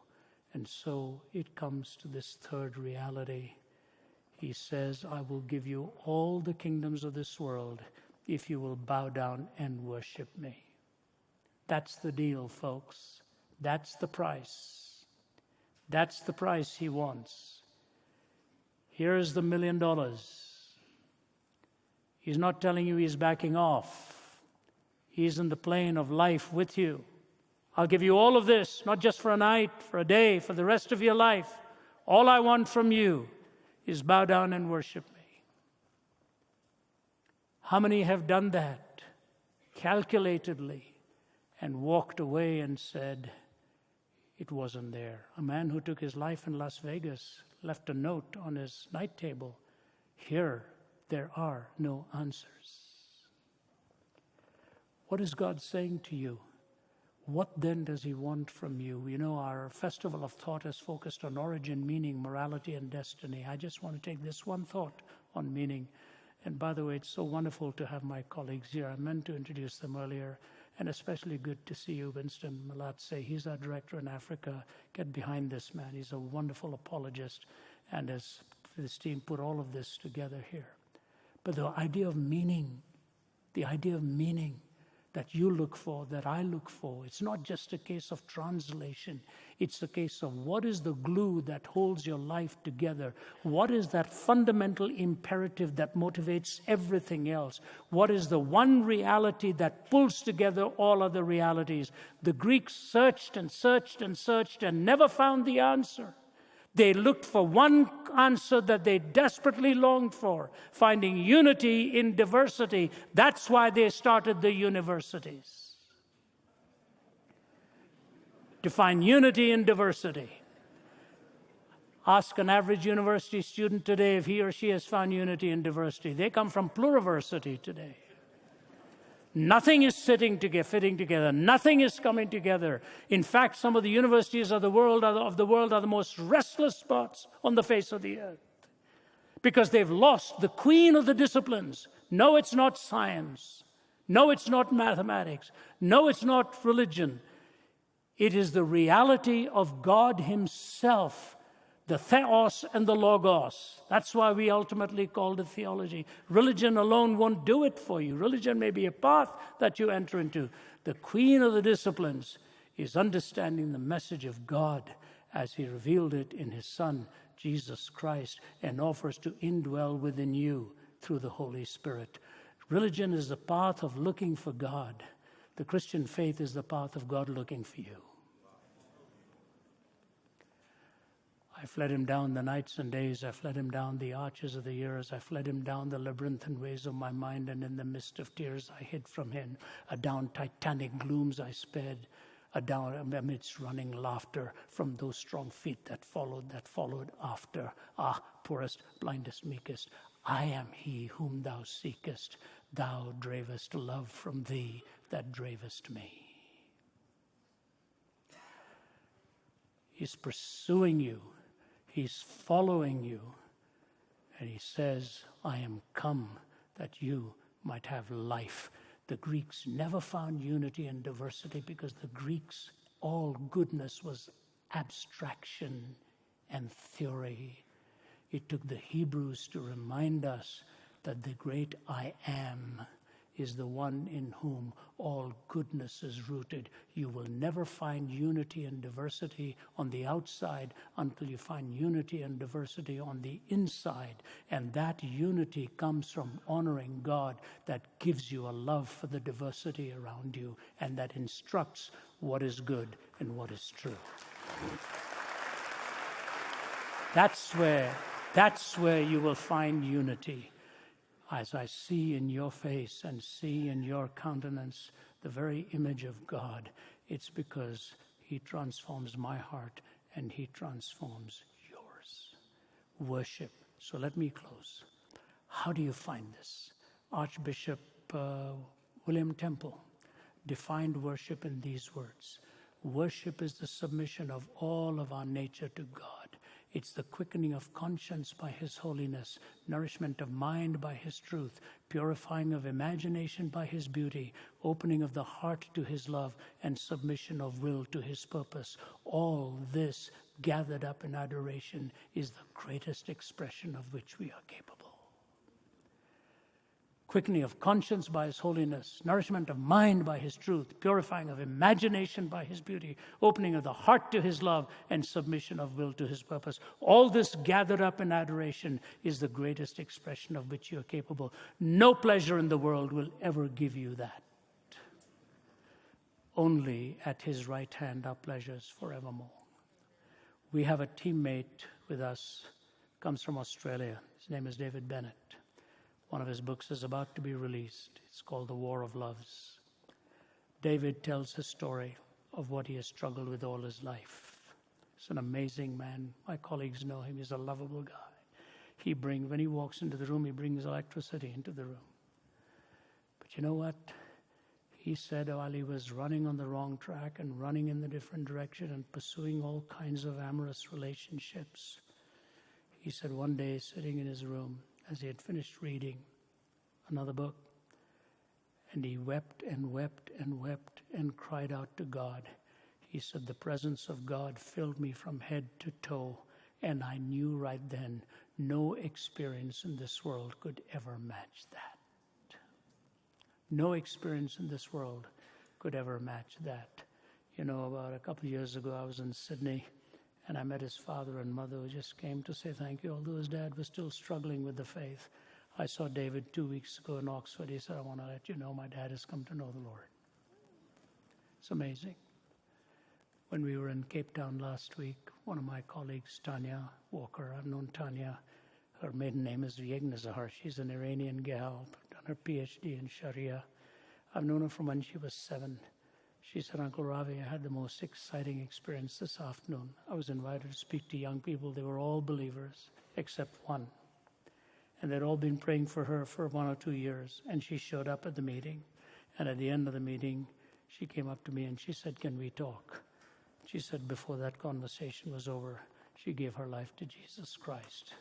And so it comes to this third reality. He says, I will give you all the kingdoms of this world if you will bow down and worship me. That's the deal, folks. That's the price. That's the price he wants. Here's the $1 million. He's not telling you he's backing off. He's in the plane of life with you. I'll give you all of this, not just for a night, for a day, for the rest of your life. All I want from you is bow down and worship me. How many have done that calculatedly? And walked away and said, it wasn't there. A man who took his life in Las Vegas left a note on his night table. Here, there are no answers. What is God saying to you? What then does he want from you? You know, our Festival of Thought is focused on origin, meaning, morality, and destiny. I just want to take this one thought on meaning. And by the way, it's so wonderful to have my colleagues here. I meant to introduce them earlier. And especially good to see you, Winston Malatse. He's our director in Africa. Get behind this man. He's a wonderful apologist and has his team put all of this together here. But the idea of meaning that you look for, that I look for, it's not just a case of translation. It's a case of what is the glue that holds your life together? What is that fundamental imperative that motivates everything else? What is the one reality that pulls together all other realities? The Greeks searched and searched and searched and never found the answer. They looked for one answer that they desperately longed for, finding unity in diversity. That's why they started the universities. To find unity in diversity. Ask an average university student today if he or she has found unity in diversity. They come from pluriversity today. Nothing is fitting together. Nothing is coming together. In fact, some of the universities of the world are the most restless spots on the face of the earth because they've lost the queen of the disciplines. No, it's not science. No, it's not mathematics. No, it's not religion. It is the reality of God himself, the theos and the logos. That's why we ultimately called it theology. Religion alone won't do it for you. Religion may be a path that you enter into. The queen of the disciplines is understanding the message of God as he revealed it in his Son, Jesus Christ, and offers to indwell within you through the Holy Spirit. Religion is the path of looking for God. The Christian faith is the path of God looking for you. I fled him down the nights and days. I fled him down the arches of the years. I fled him down the labyrinthine ways of my mind, and in the midst of tears I hid from him. Adown titanic glooms I sped, adown amidst running laughter from those strong feet that followed after. Ah, poorest, blindest, meekest, I am he whom thou seekest. Thou dravest love from thee that dravest me. He's pursuing you. He's following you. And he says, I am come that you might have life. The Greeks never found unity and diversity because the Greeks, all goodness was abstraction and theory. It took the Hebrews to remind us that the great I am is the one in whom all goodness is rooted. You will never find unity and diversity on the outside until you find unity and diversity on the inside. And that unity comes from honoring God that gives you a love for the diversity around you and that instructs what is good and what is true. That's where you will find unity. As I see in your face and see in your countenance the very image of God, it's because he transforms my heart and he transforms yours. Worship. So let me close. How do you find this? Archbishop William Temple defined worship in these words. Worship is the submission of all of our nature to God. It's the quickening of conscience by his holiness, nourishment of mind by his truth, purifying of imagination by his beauty, opening of the heart to his love, and submission of will to his purpose. All this gathered up in adoration is the greatest expression of which we are capable. Quickening of conscience by his holiness, nourishment of mind by his truth, purifying of imagination by his beauty, opening of the heart to his love, and submission of will to his purpose. All this gathered up in adoration is the greatest expression of which you are capable. No pleasure in the world will ever give you that. Only at his right hand are pleasures forevermore. We have a teammate with us, comes from Australia. His name is David Bennett. One of his books is about to be released. It's called The War of Loves. David tells his story of what he has struggled with all his life. He's an amazing man. My colleagues know him. He's a lovable guy. When he walks into the room, he brings electricity into the room. But you know what? He said while he was running on the wrong track and running in the different direction and pursuing all kinds of amorous relationships, he said one day sitting in his room, as he had finished reading another book, and he wept and wept and wept and cried out to God. He said, the presence of God filled me from head to toe, and I knew right then no experience in this world could ever match that. No experience in this world could ever match that. You know, about a couple of years ago, I was in Sydney, and I met his father and mother who just came to say thank you, although his dad was still struggling with the faith. I saw David 2 weeks ago in Oxford. He said, I want to let you know my dad has come to know the Lord. It's amazing. When we were in Cape Town last week, one of my colleagues, Tanya Walker, I've known Tanya. Her maiden name is Yegnazar. She's an Iranian gal, done her PhD in Sharia. I've known her from when she was 7. She said, Uncle Ravi, I had the most exciting experience this afternoon. I was invited to speak to young people. They were all believers, except one. And they'd all been praying for her for 1 or 2 years. And she showed up at the meeting. And at the end of the meeting, she came up to me and she said, "Can we talk?" She said before that conversation was over, she gave her life to Jesus Christ.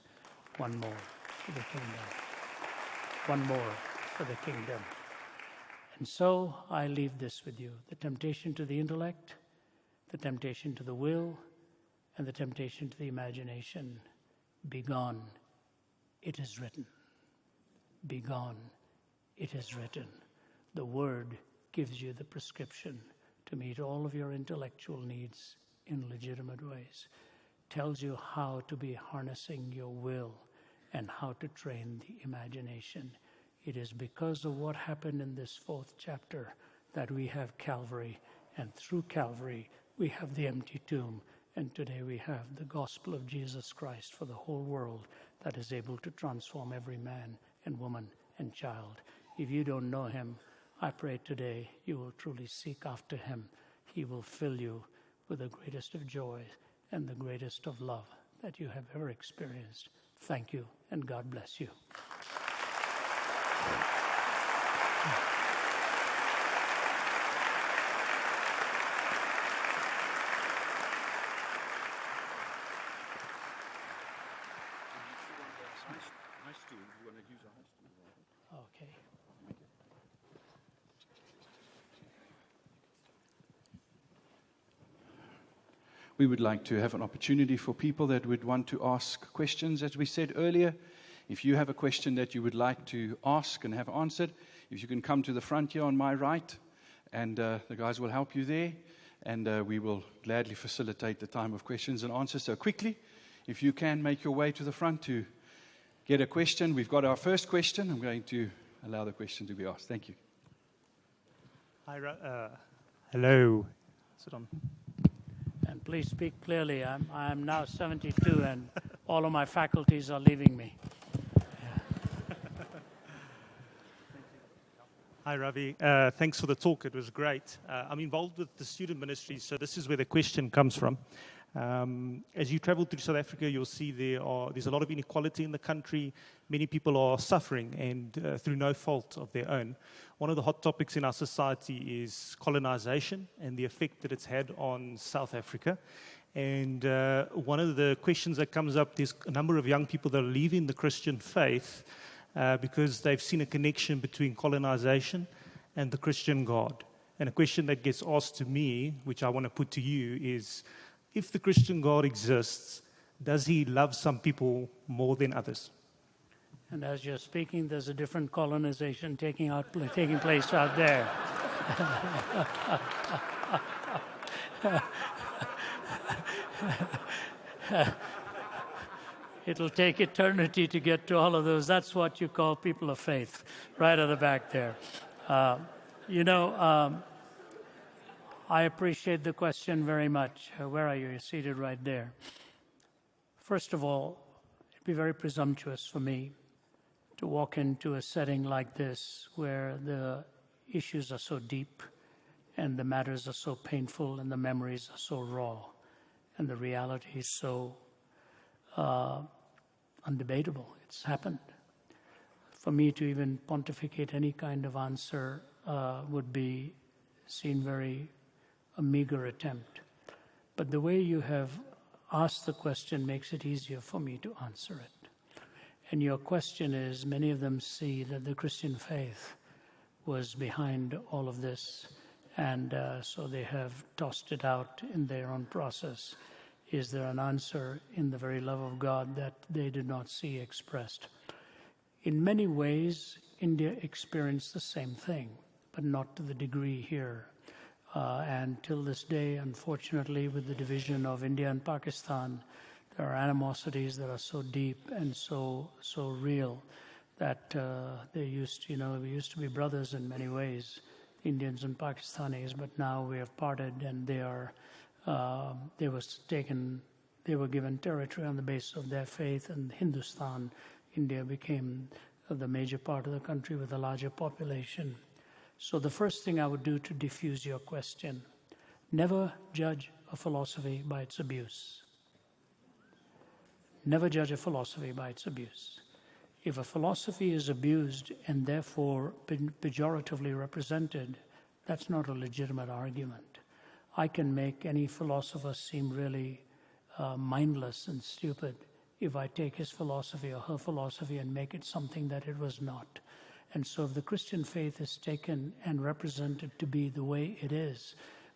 One more for the kingdom. One more for the kingdom. And so I leave this with you. The temptation to the intellect, the temptation to the will, and the temptation to the imagination. Be gone, it is written. Be gone, it is written. The Word gives you the prescription to meet all of your intellectual needs in legitimate ways. Tells you how to be harnessing your will and how to train the imagination. It is because of what happened in this 4th chapter that we have Calvary, and through Calvary we have the empty tomb, and today we have the gospel of Jesus Christ for the whole world that is able to transform every man and woman and child. If you don't know him, I pray today you will truly seek after him. He will fill you with the greatest of joy and the greatest of love that you have ever experienced. Thank you, and God bless you. Okay. We would like to have an opportunity for people that would want to ask questions. As we said earlier, if you have a question that you would like to ask and have answered, if you can come to the front here on my right, and the guys will help you there, and we will gladly facilitate the time of questions and answers. So quickly, if you can make your way to the front to get a question. We've got our first question. I'm going to allow the question to be asked. Thank you. Hi, hello. Sit on. And please speak clearly. I'm now 72 and all of my faculties are leaving me. Hi, Ravi. Thanks for the talk. It was great. I'm involved with the student ministry, so this is where the question comes from. As you travel through South Africa, you'll see there's a lot of inequality in the country. Many people are suffering, and through no fault of their own. One of the hot topics in our society is colonization and the effect that it's had on South Africa. And one of the questions that comes up, there's a number of young people that are leaving the Christian faith because they've seen a connection between colonization and the Christian God. And a question that gets asked to me, which I want to put to you, is, if the Christian God exists, does he love some people more than others? And as you're speaking, there's a different colonization taking place out there. It'll take eternity to get to all of those. That's what you call people of faith, right at the back there. I appreciate the question very much. Where are you? You're seated right there. First of all, it'd be very presumptuous for me to walk into a setting like this where the issues are so deep and the matters are so painful and the memories are so raw and the reality is so undebatable. It's happened. For me to even pontificate any kind of answer would be seen very a meager attempt. But the way you have asked the question makes it easier for me to answer it. And your question is, many of them see that the Christian faith was behind all of this, and so they have tossed it out in their own process. Is there an answer in the very love of God that they did not see expressed? In many ways, India experienced the same thing, but not to the degree here. And till this day, unfortunately, with the division of India and Pakistan, there are animosities that are so deep and so real that we used to be brothers in many ways, Indians and Pakistanis, but now we have parted, and they were given territory on the basis of their faith, and Hindustan, India became the major part of the country with a larger population. So the first thing I would do to diffuse your question, never judge a philosophy by its abuse. Never judge a philosophy by its abuse. If a philosophy is abused and therefore pejoratively represented, that's not a legitimate argument. I can make any philosopher seem really mindless and stupid if I take his philosophy or her philosophy and make it something that it was not. And so if the Christian faith is taken and represented to be the way it is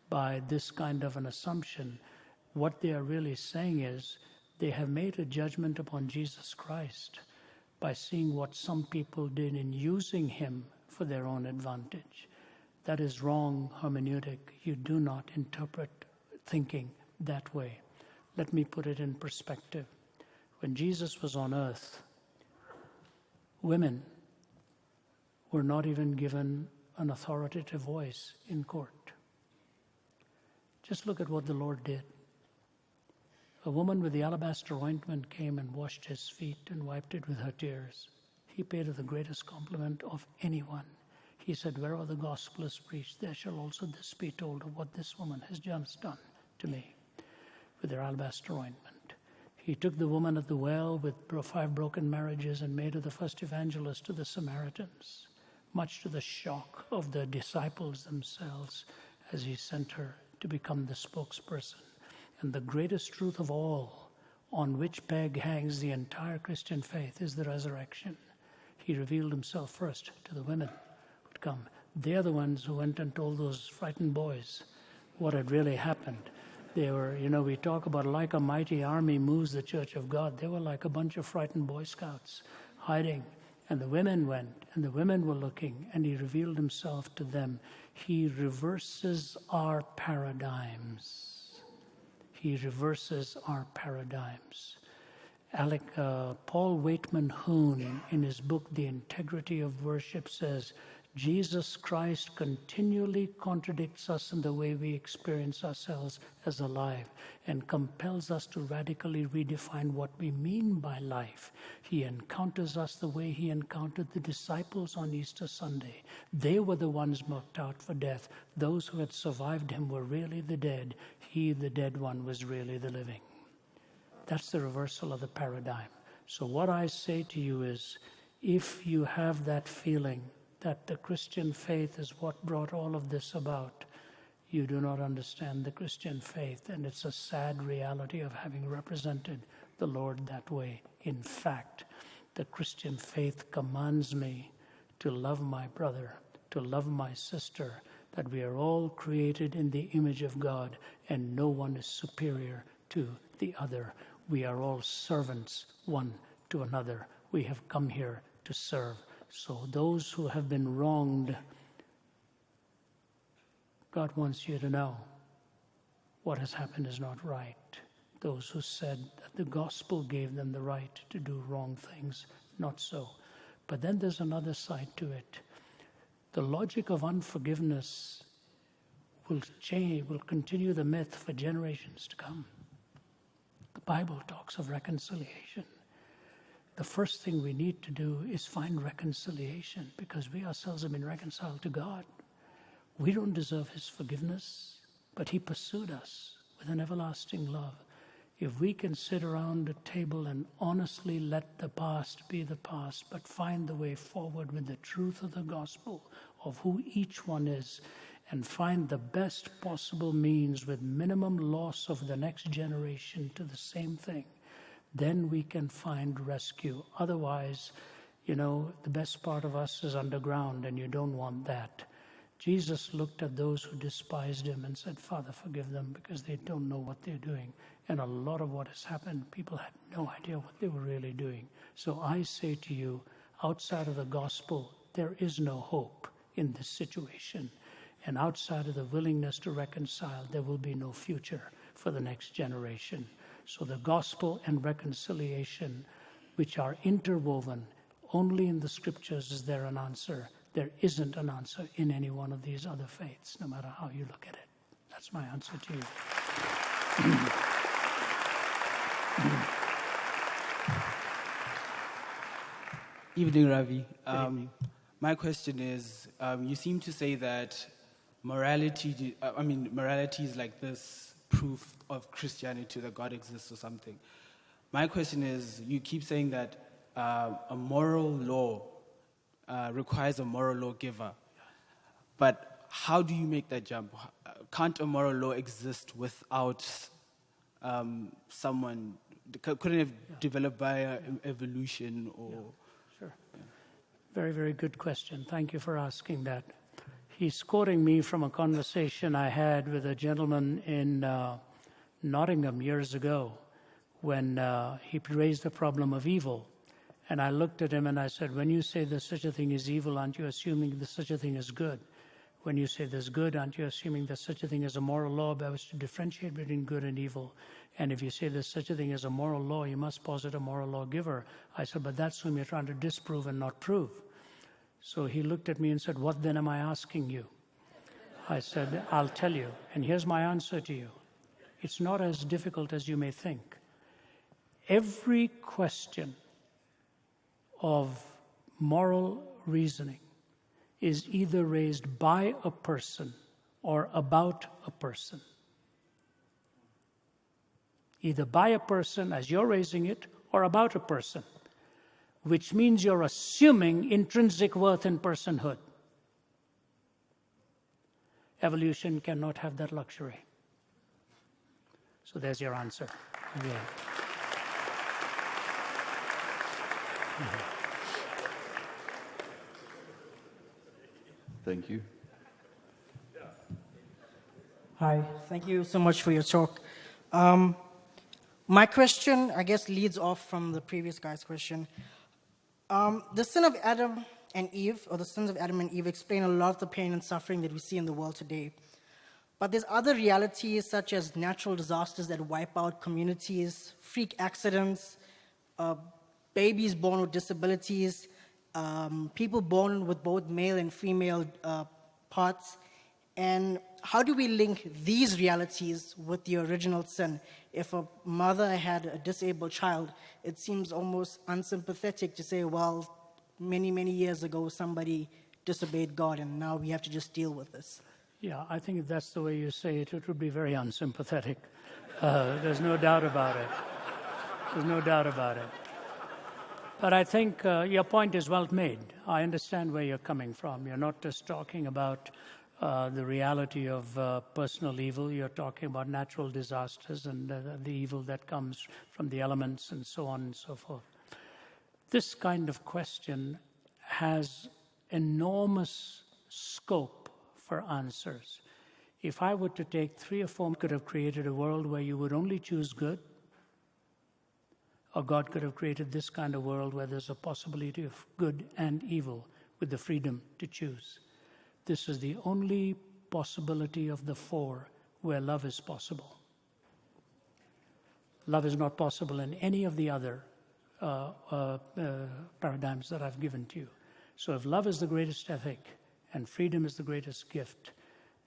by this kind of an assumption, what they are really saying is they have made a judgment upon Jesus Christ by seeing what some people did in using him for their own advantage. That is wrong hermeneutic. You do not interpret thinking that way. Let me put it in perspective. When Jesus was on earth, women were not even given an authoritative voice in court. Just look at what the Lord did. A woman with the alabaster ointment came and washed his feet and wiped it with her tears. He paid her the greatest compliment of anyone. He said, wherever the gospel is preached, there shall also this be told of what this woman has just done to me with her alabaster ointment. He took the woman at the well with 5 broken marriages and made her the first evangelist to the Samaritans, much to the shock of the disciples themselves as he sent her to become the spokesperson. And the greatest truth of all, on which peg hangs the entire Christian faith, is the resurrection. He revealed himself first to the women who'd come. They're the ones who went and told those frightened boys what had really happened. They were, we talk about like a mighty army moves the church of God. They were like a bunch of frightened Boy Scouts hiding. And the women went, and the women were looking, and he revealed himself to them. He reverses our paradigms. He reverses our paradigms. Paul Waitman Hoon, in his book, The Integrity of Worship, says, Jesus Christ continually contradicts us in the way we experience ourselves as alive and compels us to radically redefine what we mean by life. He encounters us the way he encountered the disciples on Easter Sunday. They were the ones marked out for death. Those who had survived him were really the dead. He, the dead one, was really the living. That's the reversal of the paradigm. So what I say to you is, if you have that feeling that the Christian faith is what brought all of this about, you do not understand the Christian faith, and it's a sad reality of having represented the Lord that way. In fact, the Christian faith commands me to love my brother, to love my sister, that we are all created in the image of God, and no one is superior to the other. We are all servants one to another. We have come here to serve. So those who have been wronged, God wants you to know what has happened is not right. Those who said that the gospel gave them the right to do wrong things, not so. But then there's another side to it. The logic of unforgiveness will continue the myth for generations to come. The Bible talks of reconciliation. The first thing we need to do is find reconciliation, because we ourselves have been reconciled to God. We don't deserve his forgiveness, but he pursued us with an everlasting love. If we can sit around a table and honestly let the past be the past, but find the way forward with the truth of the gospel of who each one is, and find the best possible means with minimum loss of the next generation to the same thing, then we can find rescue. Otherwise, the best part of us is underground, and you don't want that. Jesus looked at those who despised him and said, Father, forgive them, because they don't know what they're doing. And a lot of what has happened, people had no idea what they were really doing. So I say to you, outside of the gospel, there is no hope in this situation. And outside of the willingness to reconcile, there will be no future for the next generation. So the gospel and reconciliation, which are interwoven, only in the scriptures is there an answer. There isn't an answer in any one of these other faiths, no matter how you look at it. That's my answer to you. Evening, Ravi. My question is, you seem to say that morality is like this proof of Christianity that God exists or something. My question is, you keep saying that a moral law requires a moral lawgiver. But how do you make that jump? Can't a moral law exist without someone? Couldn't it have developed by evolution or? Sure. Very, very good question. Thank you for asking that. He's quoting me from a conversation I had with a gentleman in Nottingham years ago when he raised the problem of evil. And I looked at him and I said, when you say there's such a thing as evil, aren't you assuming there's such a thing as good? When you say there's good, aren't you assuming there's such a thing as a moral law by which to differentiate between good and evil? And if you say there's such a thing as a moral law, you must posit a moral lawgiver. I said, but that's whom you're trying to disprove and not prove. So he looked at me and said, what then am I asking you? I said, I'll tell you. And here's my answer to you. It's not as difficult as you may think. Every question of moral reasoning is either raised by a person or about a person. Either by a person as you're raising it or about a person, which means you're assuming intrinsic worth in personhood. Evolution cannot have that luxury. So there's your answer. Yeah. Thank you. Hi, thank you so much for your talk. My question, I guess, leads off from the previous guy's question. The sin of Adam and Eve, or the sins of Adam and Eve, explain a lot of the pain and suffering that we see in the world today. But there's other realities, such as natural disasters that wipe out communities, freak accidents, babies born with disabilities, people born with both male and female parts. And how do we link these realities with the original sin? If a mother had a disabled child, it seems almost unsympathetic to say, well, many, many years ago, somebody disobeyed God, and now we have to just deal with this. Yeah, I think if that's the way you say it, it would be very unsympathetic. There's no doubt about it. There's no doubt about it. But I think your point is well made. I understand where you're coming from. You're not just talking about the reality of personal evil. You're talking about natural disasters and the evil that comes from the elements and so on and so forth. This kind of question has enormous scope for answers. If I were to take 3 or 4, could have created a world where you would only choose good, or God could have created this kind of world where there's a possibility of good and evil with the freedom to choose. This is the only possibility of the 4 where love is possible. Love is not possible in any of the other paradigms that I've given to you. So if love is the greatest ethic and freedom is the greatest gift,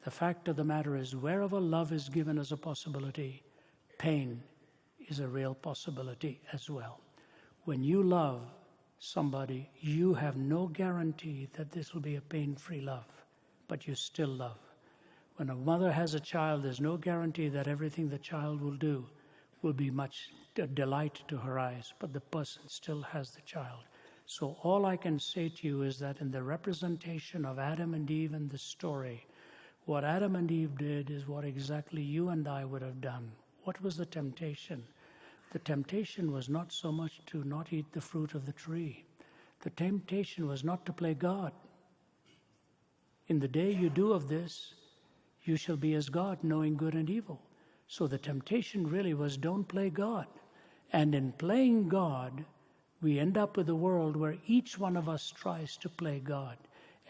the fact of the matter is wherever love is given as a possibility, pain is a real possibility as well. When you love somebody, you have no guarantee that this will be a pain-free love, but you still love. When a mother has a child, there's no guarantee that everything the child will do will be much delight to her eyes, but the person still has the child. So all I can say to you is that in the representation of Adam and Eve in the story, what Adam and Eve did is what exactly you and I would have done. What was the temptation? The temptation was not so much to not eat the fruit of the tree. The temptation was not to play God. In the day you do of this, you shall be as God, knowing good and evil. So the temptation really was don't play God. And in playing God, we end up with a world where each one of us tries to play God.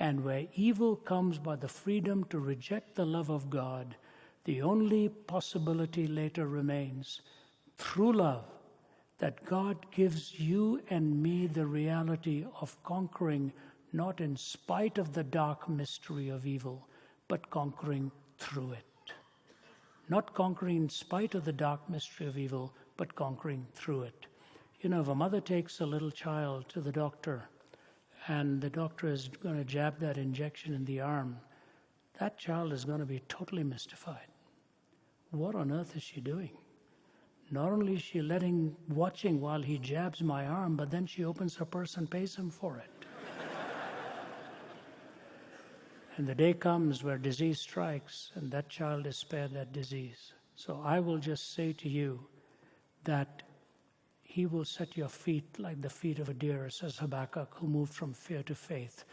And where evil comes by the freedom to reject the love of God, the only possibility later remains, through love, that God gives you and me the reality of conquering not in spite of the dark mystery of evil, but conquering through it. Not conquering in spite of the dark mystery of evil, but conquering through it. You know, if a mother takes a little child to the doctor, and the doctor is going to jab that injection in the arm, that child is going to be totally mystified. What on earth is she doing? Not only is she watching while he jabs my arm, but then she opens her purse and pays him for it. And the day comes where disease strikes, and that child is spared that disease. So I will just say to you that he will set your feet like the feet of a deer, says Habakkuk, who moved from fear to faith.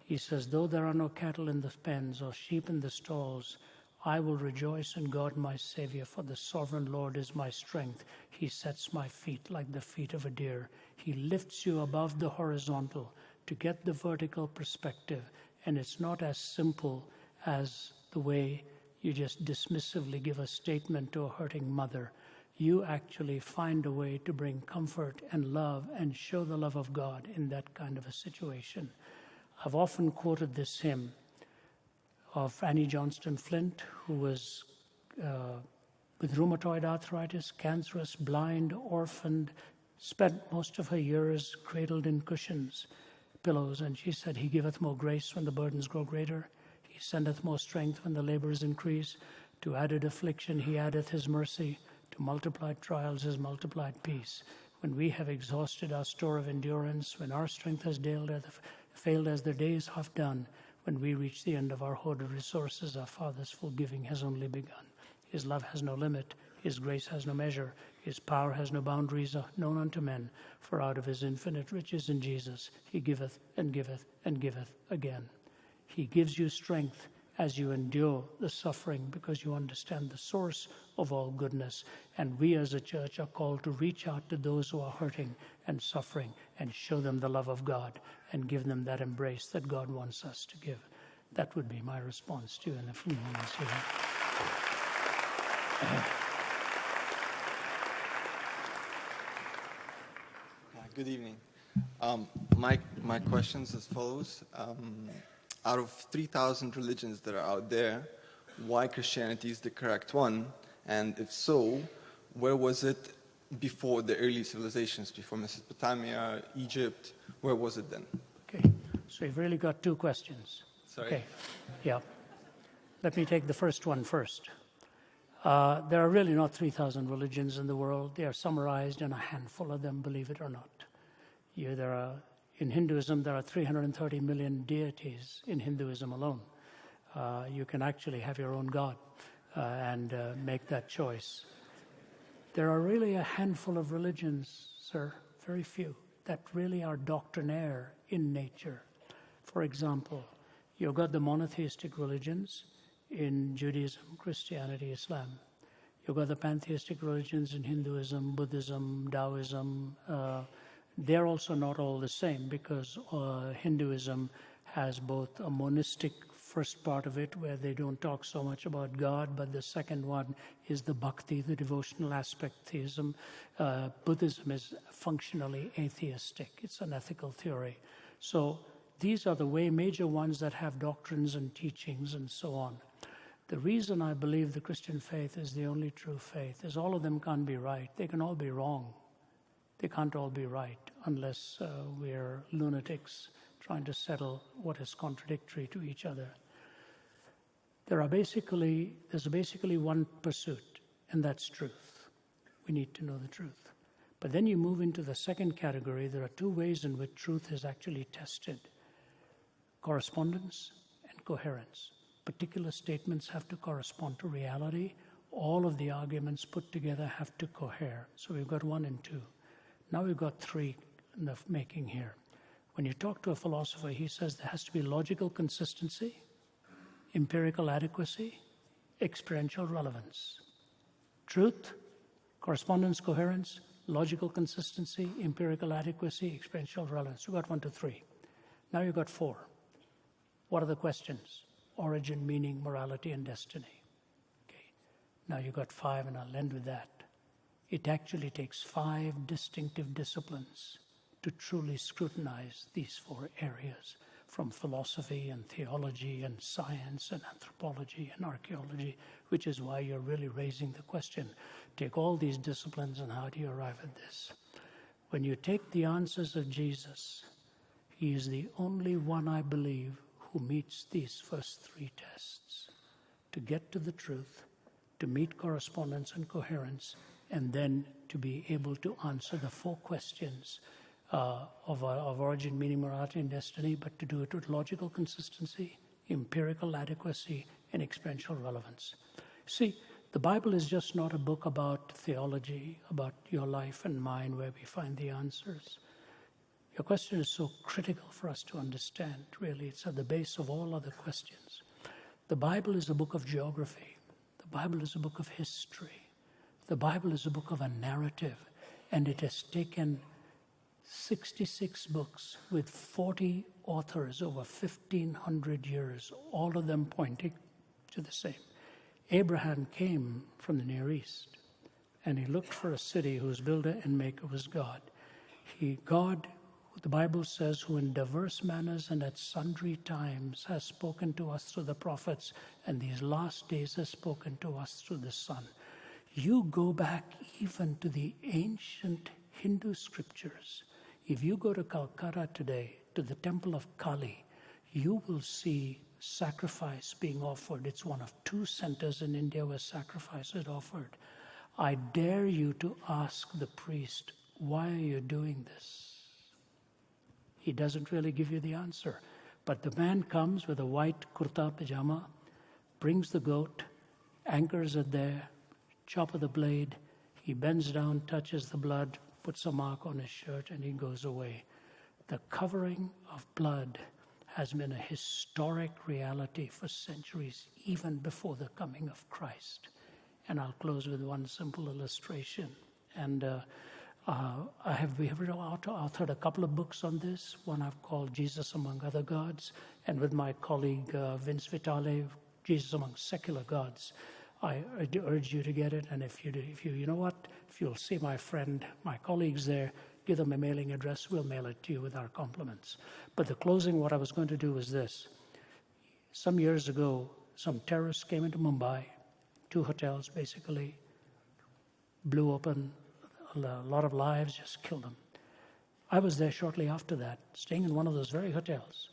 He says, though there are no cattle in the pens or sheep in the stalls, I will rejoice in God my Savior, for the sovereign Lord is my strength. He sets my feet like the feet of a deer. He lifts you above the horizontal to get the vertical perspective. And it's not as simple as the way you just dismissively give a statement to a hurting mother. You actually find a way to bring comfort and love and show the love of God in that kind of a situation. I've often quoted this hymn of Annie Johnston Flint, who was with rheumatoid arthritis, cancerous, blind, orphaned, spent most of her years cradled in cushions, pillows, and she said, He giveth more grace when the burdens grow greater. He sendeth more strength when the labors increase. To added affliction he addeth his mercy. To multiplied trials his multiplied peace. When we have exhausted our store of endurance, when our strength has failed as the day is half done, when we reach the end of our hoarded resources, our Father's full giving has only begun. His love has no limit. His grace has no measure. His power has no boundaries known unto men. For out of his infinite riches in Jesus, he giveth and giveth and giveth again. He gives you strength as you endure the suffering because you understand the source of all goodness. And we as a church are called to reach out to those who are hurting and suffering and show them the love of God and give them that embrace that God wants us to give. That would be my response to you in a few moments here. Good evening. My question is as follows. Out of 3,000 religions that are out there, why Christianity is the correct one? And if so, where was it before the early civilizations, before Mesopotamia, Egypt? Where was it then? Okay, so you've really got two questions. Sorry. Okay, yeah. Let me take the first one first. There are really not 3,000 religions in the world. They are summarized in a handful of them, believe it or not. In Hinduism, there are 330 million deities in Hinduism alone. You can actually have your own God and make that choice. There are really a handful of religions, sir, very few, that really are doctrinaire in nature. For example, you've got the monotheistic religions in Judaism, Christianity, Islam. You've got the pantheistic religions in Hinduism, Buddhism, Taoism. They're also not all the same because Hinduism has both a monistic first part of it where they don't talk so much about God, but the second one is the bhakti, the devotional aspect, theism. Buddhism is functionally atheistic. It's an ethical theory. So these are the major ones that have doctrines and teachings and so on. The reason I believe the Christian faith is the only true faith is all of them can't be right. They can all be wrong. They can't all be right unless we're lunatics trying to settle what is contradictory to each other. There's basically one pursuit, and that's truth. We need to know the truth. But then you move into the second category. There are two ways in which truth is actually tested: correspondence and coherence. Particular statements have to correspond to reality. All of the arguments put together have to cohere. So we've got 1 and 2. Now we've got 3 in the making here. When you talk to a philosopher, he says there has to be logical consistency, empirical adequacy, experiential relevance. Truth, correspondence, coherence, logical consistency, empirical adequacy, experiential relevance. We've got 1, 2, 3. Now you've got 4. What are the questions? Origin, meaning, morality, and destiny. Okay. Now you've got 5, and I'll end with that. It actually takes 5 distinctive disciplines to truly scrutinize these 4 areas, from philosophy and theology and science and anthropology and archaeology, which is why you're really raising the question. Take all these disciplines and how do you arrive at this? When you take the answers of Jesus, he is the only one, I believe, who meets these first 3 tests: to get to the truth, to meet correspondence and coherence, and then to be able to answer the 4 questions of origin, meaning, morality, and destiny, but to do it with logical consistency, empirical adequacy, and experiential relevance. See, the Bible is just not a book about theology, about your life and mine, where we find the answers. Your question is so critical for us to understand, really. It's at the base of all other questions. The Bible is a book of geography. The Bible is a book of history. The Bible is a book of a narrative, and it has taken 66 books with 40 authors over 1,500 years, all of them pointing to the same. Abraham came from the Near East, and he looked for a city whose builder and maker was God. God, the Bible says, who in diverse manners and at sundry times has spoken to us through the prophets, and these last days has spoken to us through the Son. You go back even to the ancient Hindu scriptures. If you go to Calcutta today, to the temple of Kali, you will see sacrifice being offered. It's one of 2 centers in India where sacrifice is offered. I dare you to ask the priest, why are you doing this? He doesn't really give you the answer. But the man comes with a white kurta pajama, brings the goat, anchors it there, chop of the blade, he bends down, touches the blood, puts a mark on his shirt, and he goes away. The covering of blood has been a historic reality for centuries, even before the coming of Christ. And I'll close with one simple illustration. And we have authored a couple of books on this. One I've called Jesus Among Other Gods, and with my colleague Vince Vitale, Jesus Among Secular Gods. I urge you to get it, and if you'll see my friend, my colleagues there, give them a mailing address, we'll mail it to you with our compliments. But the closing, what I was going to do was this. Some years ago, some terrorists came into Mumbai, 2 hotels basically, blew open a lot of lives, just killed them. I was there shortly after that, staying in one of those very hotels,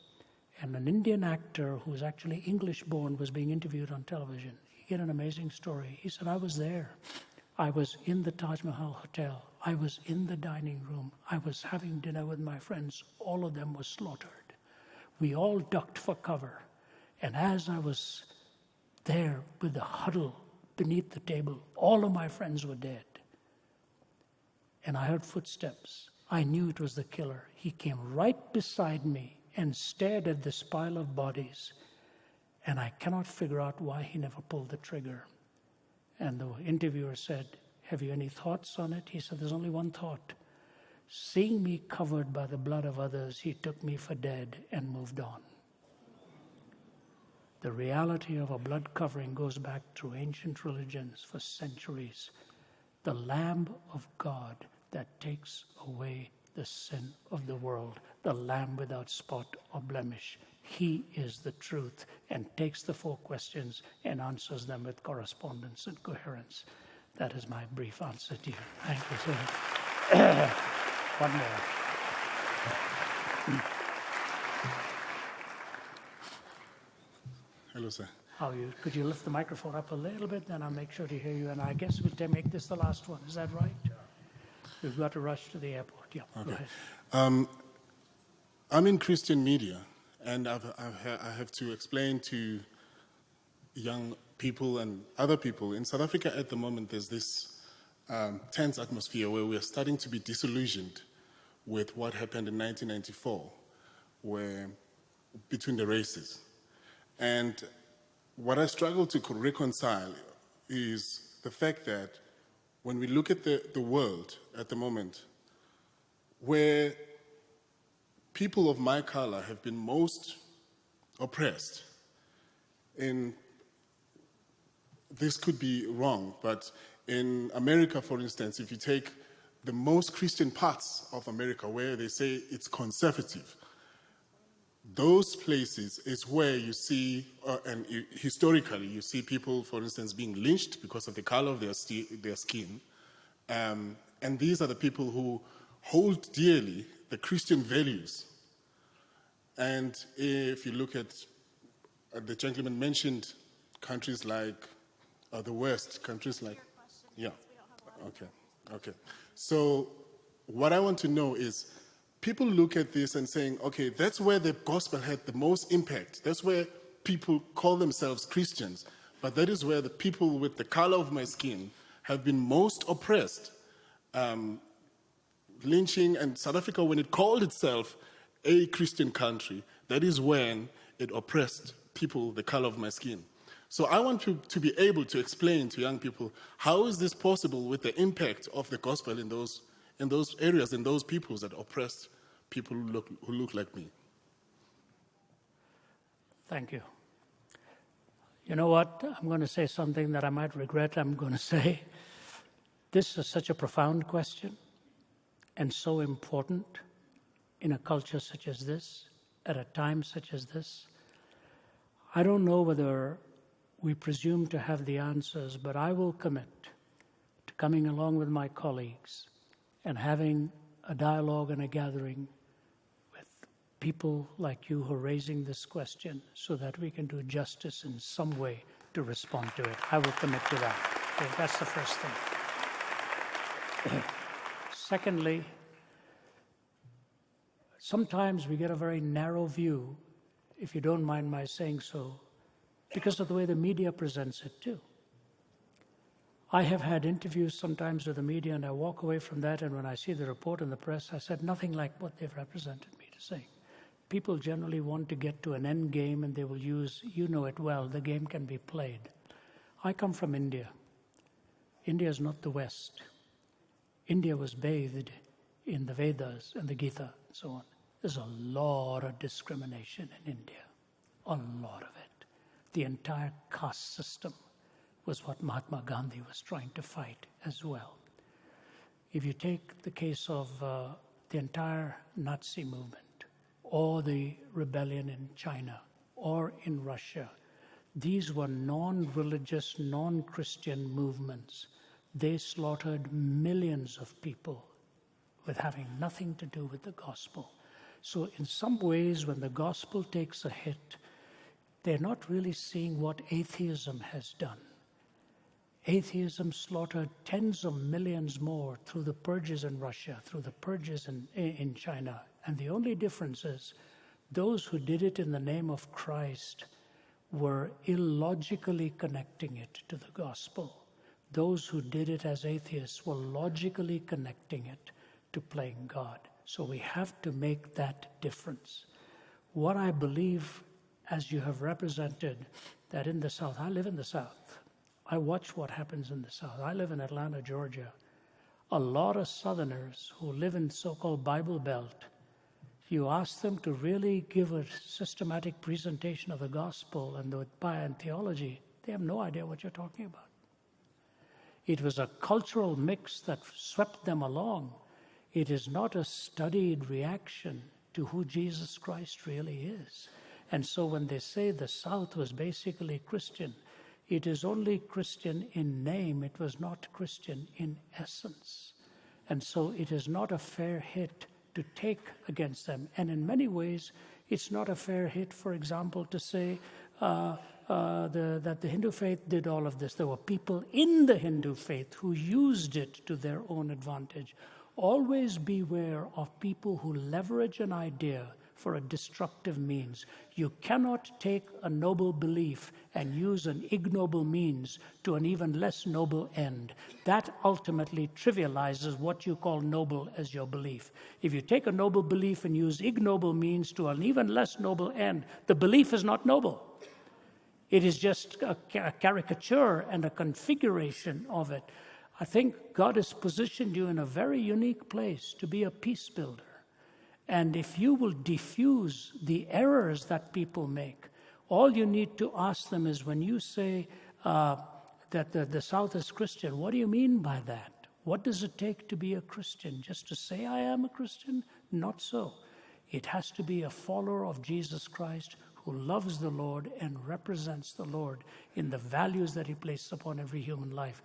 and an Indian actor who was actually English-born was being interviewed on television. He had an amazing story. He said, I was there. I was in the Taj Mahal Hotel. I was in the dining room. I was having dinner with my friends. All of them were slaughtered. We all ducked for cover. And as I was there with the huddle beneath the table, all of my friends were dead. And I heard footsteps. I knew it was the killer. He came right beside me and stared at this pile of bodies. And I cannot figure out why he never pulled the trigger. And the interviewer said, have you any thoughts on it? He said, there's only one thought. Seeing me covered by the blood of others, he took me for dead and moved on. The reality of a blood covering goes back through ancient religions for centuries. The Lamb of God that takes away the sin of the world, the Lamb without spot or blemish. He is the truth and takes the 4 questions and answers them with correspondence and coherence. That is my brief answer to you. Thank you, sir. One more. Hello, sir. How are you? Could you lift the microphone up a little bit, then I'll make sure to hear you. And I guess we'll make this the last one. Is that right? We've got to rush to the airport. Yeah, okay. Go ahead. I'm in Christian media, and I have to explain to young people and other people. In South Africa at the moment, there's this tense atmosphere where we are starting to be disillusioned with what happened in 1994, where between the races. And what I struggle to reconcile is the fact that when we look at the world at the moment, where people of my color have been most oppressed, and this could be wrong, but in America, for instance, if you take the most Christian parts of America where they say it's conservative, those places is where you see, and historically, you see people, for instance, being lynched because of the color of their skin. And these are the people who hold dearly the Christian values. And if you look at, the gentleman mentioned countries like the West, countries like, yeah. Okay. So what I want to know is, people look at this and saying, okay, that's where the gospel had the most impact. That's where people call themselves Christians. But that is where the people with the color of my skin have been most oppressed. Lynching, and South Africa, when it called itself a Christian country, that is when it oppressed people the color of my skin. So I want to be able to explain to young people, how is this possible with the impact of the gospel in those areas, in those peoples that oppressed people who look like me? Thank you. You know what? I'm going to say something that I might regret I'm going to say. This is such a profound question and so important in a culture such as this, at a time such as this. I don't know whether we presume to have the answers, but I will commit to coming along with my colleagues and having a dialogue and a gathering with people like you who are raising this question so that we can do justice in some way to respond to it. I will commit to that. Okay, that's the first thing. Secondly, sometimes we get a very narrow view, if you don't mind my saying so, because of the way the media presents it too. I have had interviews sometimes with the media, and I walk away from that, and when I see the report in the press, I said nothing like what they've represented me to say. People generally want to get to an end game, and they will use, you know it well, the game can be played. I come from India. India is not the West. India was bathed in the Vedas and the Gita and so on. There's a lot of discrimination in India, a lot of it. The entire caste system was what Mahatma Gandhi was trying to fight as well. If you take the case of the entire Nazi movement, or the rebellion in China, or in Russia, these were non-religious, non-Christian movements. They slaughtered millions of people with having nothing to do with the gospel. So in some ways, when the gospel takes a hit, they're not really seeing what atheism has done. Atheism slaughtered tens of millions more through the purges in Russia, through the purges in China. And the only difference is those who did it in the name of Christ were illogically connecting it to the gospel. Those who did it as atheists were logically connecting it to playing God. So we have to make that difference. What I believe, as you have represented, that in the South, I live in the South. I watch what happens in the South. I live in Atlanta, Georgia. A lot of Southerners who live in so-called Bible Belt, you ask them to really give a systematic presentation of the gospel and theology, they have no idea what you're talking about. It was a cultural mix that swept them along. It is not a studied reaction to who Jesus Christ really is. And so when they say the South was basically Christian, it is only Christian in name. It was not Christian in essence. And so it is not a fair hit to take against them. And in many ways, it's not a fair hit, for example, to say that the Hindu faith did all of this. There were people in the Hindu faith who used it to their own advantage. Always beware of people who leverage an idea for a destructive means. You cannot take a noble belief and use an ignoble means to an even less noble end. That ultimately trivializes what you call noble as your belief. If you take a noble belief and use ignoble means to an even less noble end, the belief is not noble. It is just a caricature and a configuration of it. I think God has positioned you in a very unique place to be a peace builder. And if you will diffuse the errors that people make, all you need to ask them is, when you say that the South is Christian, what do you mean by that? What does it take to be a Christian? Just to say I am a Christian? Not so. It has to be a follower of Jesus Christ who loves the Lord and represents the Lord in the values that he places upon every human life.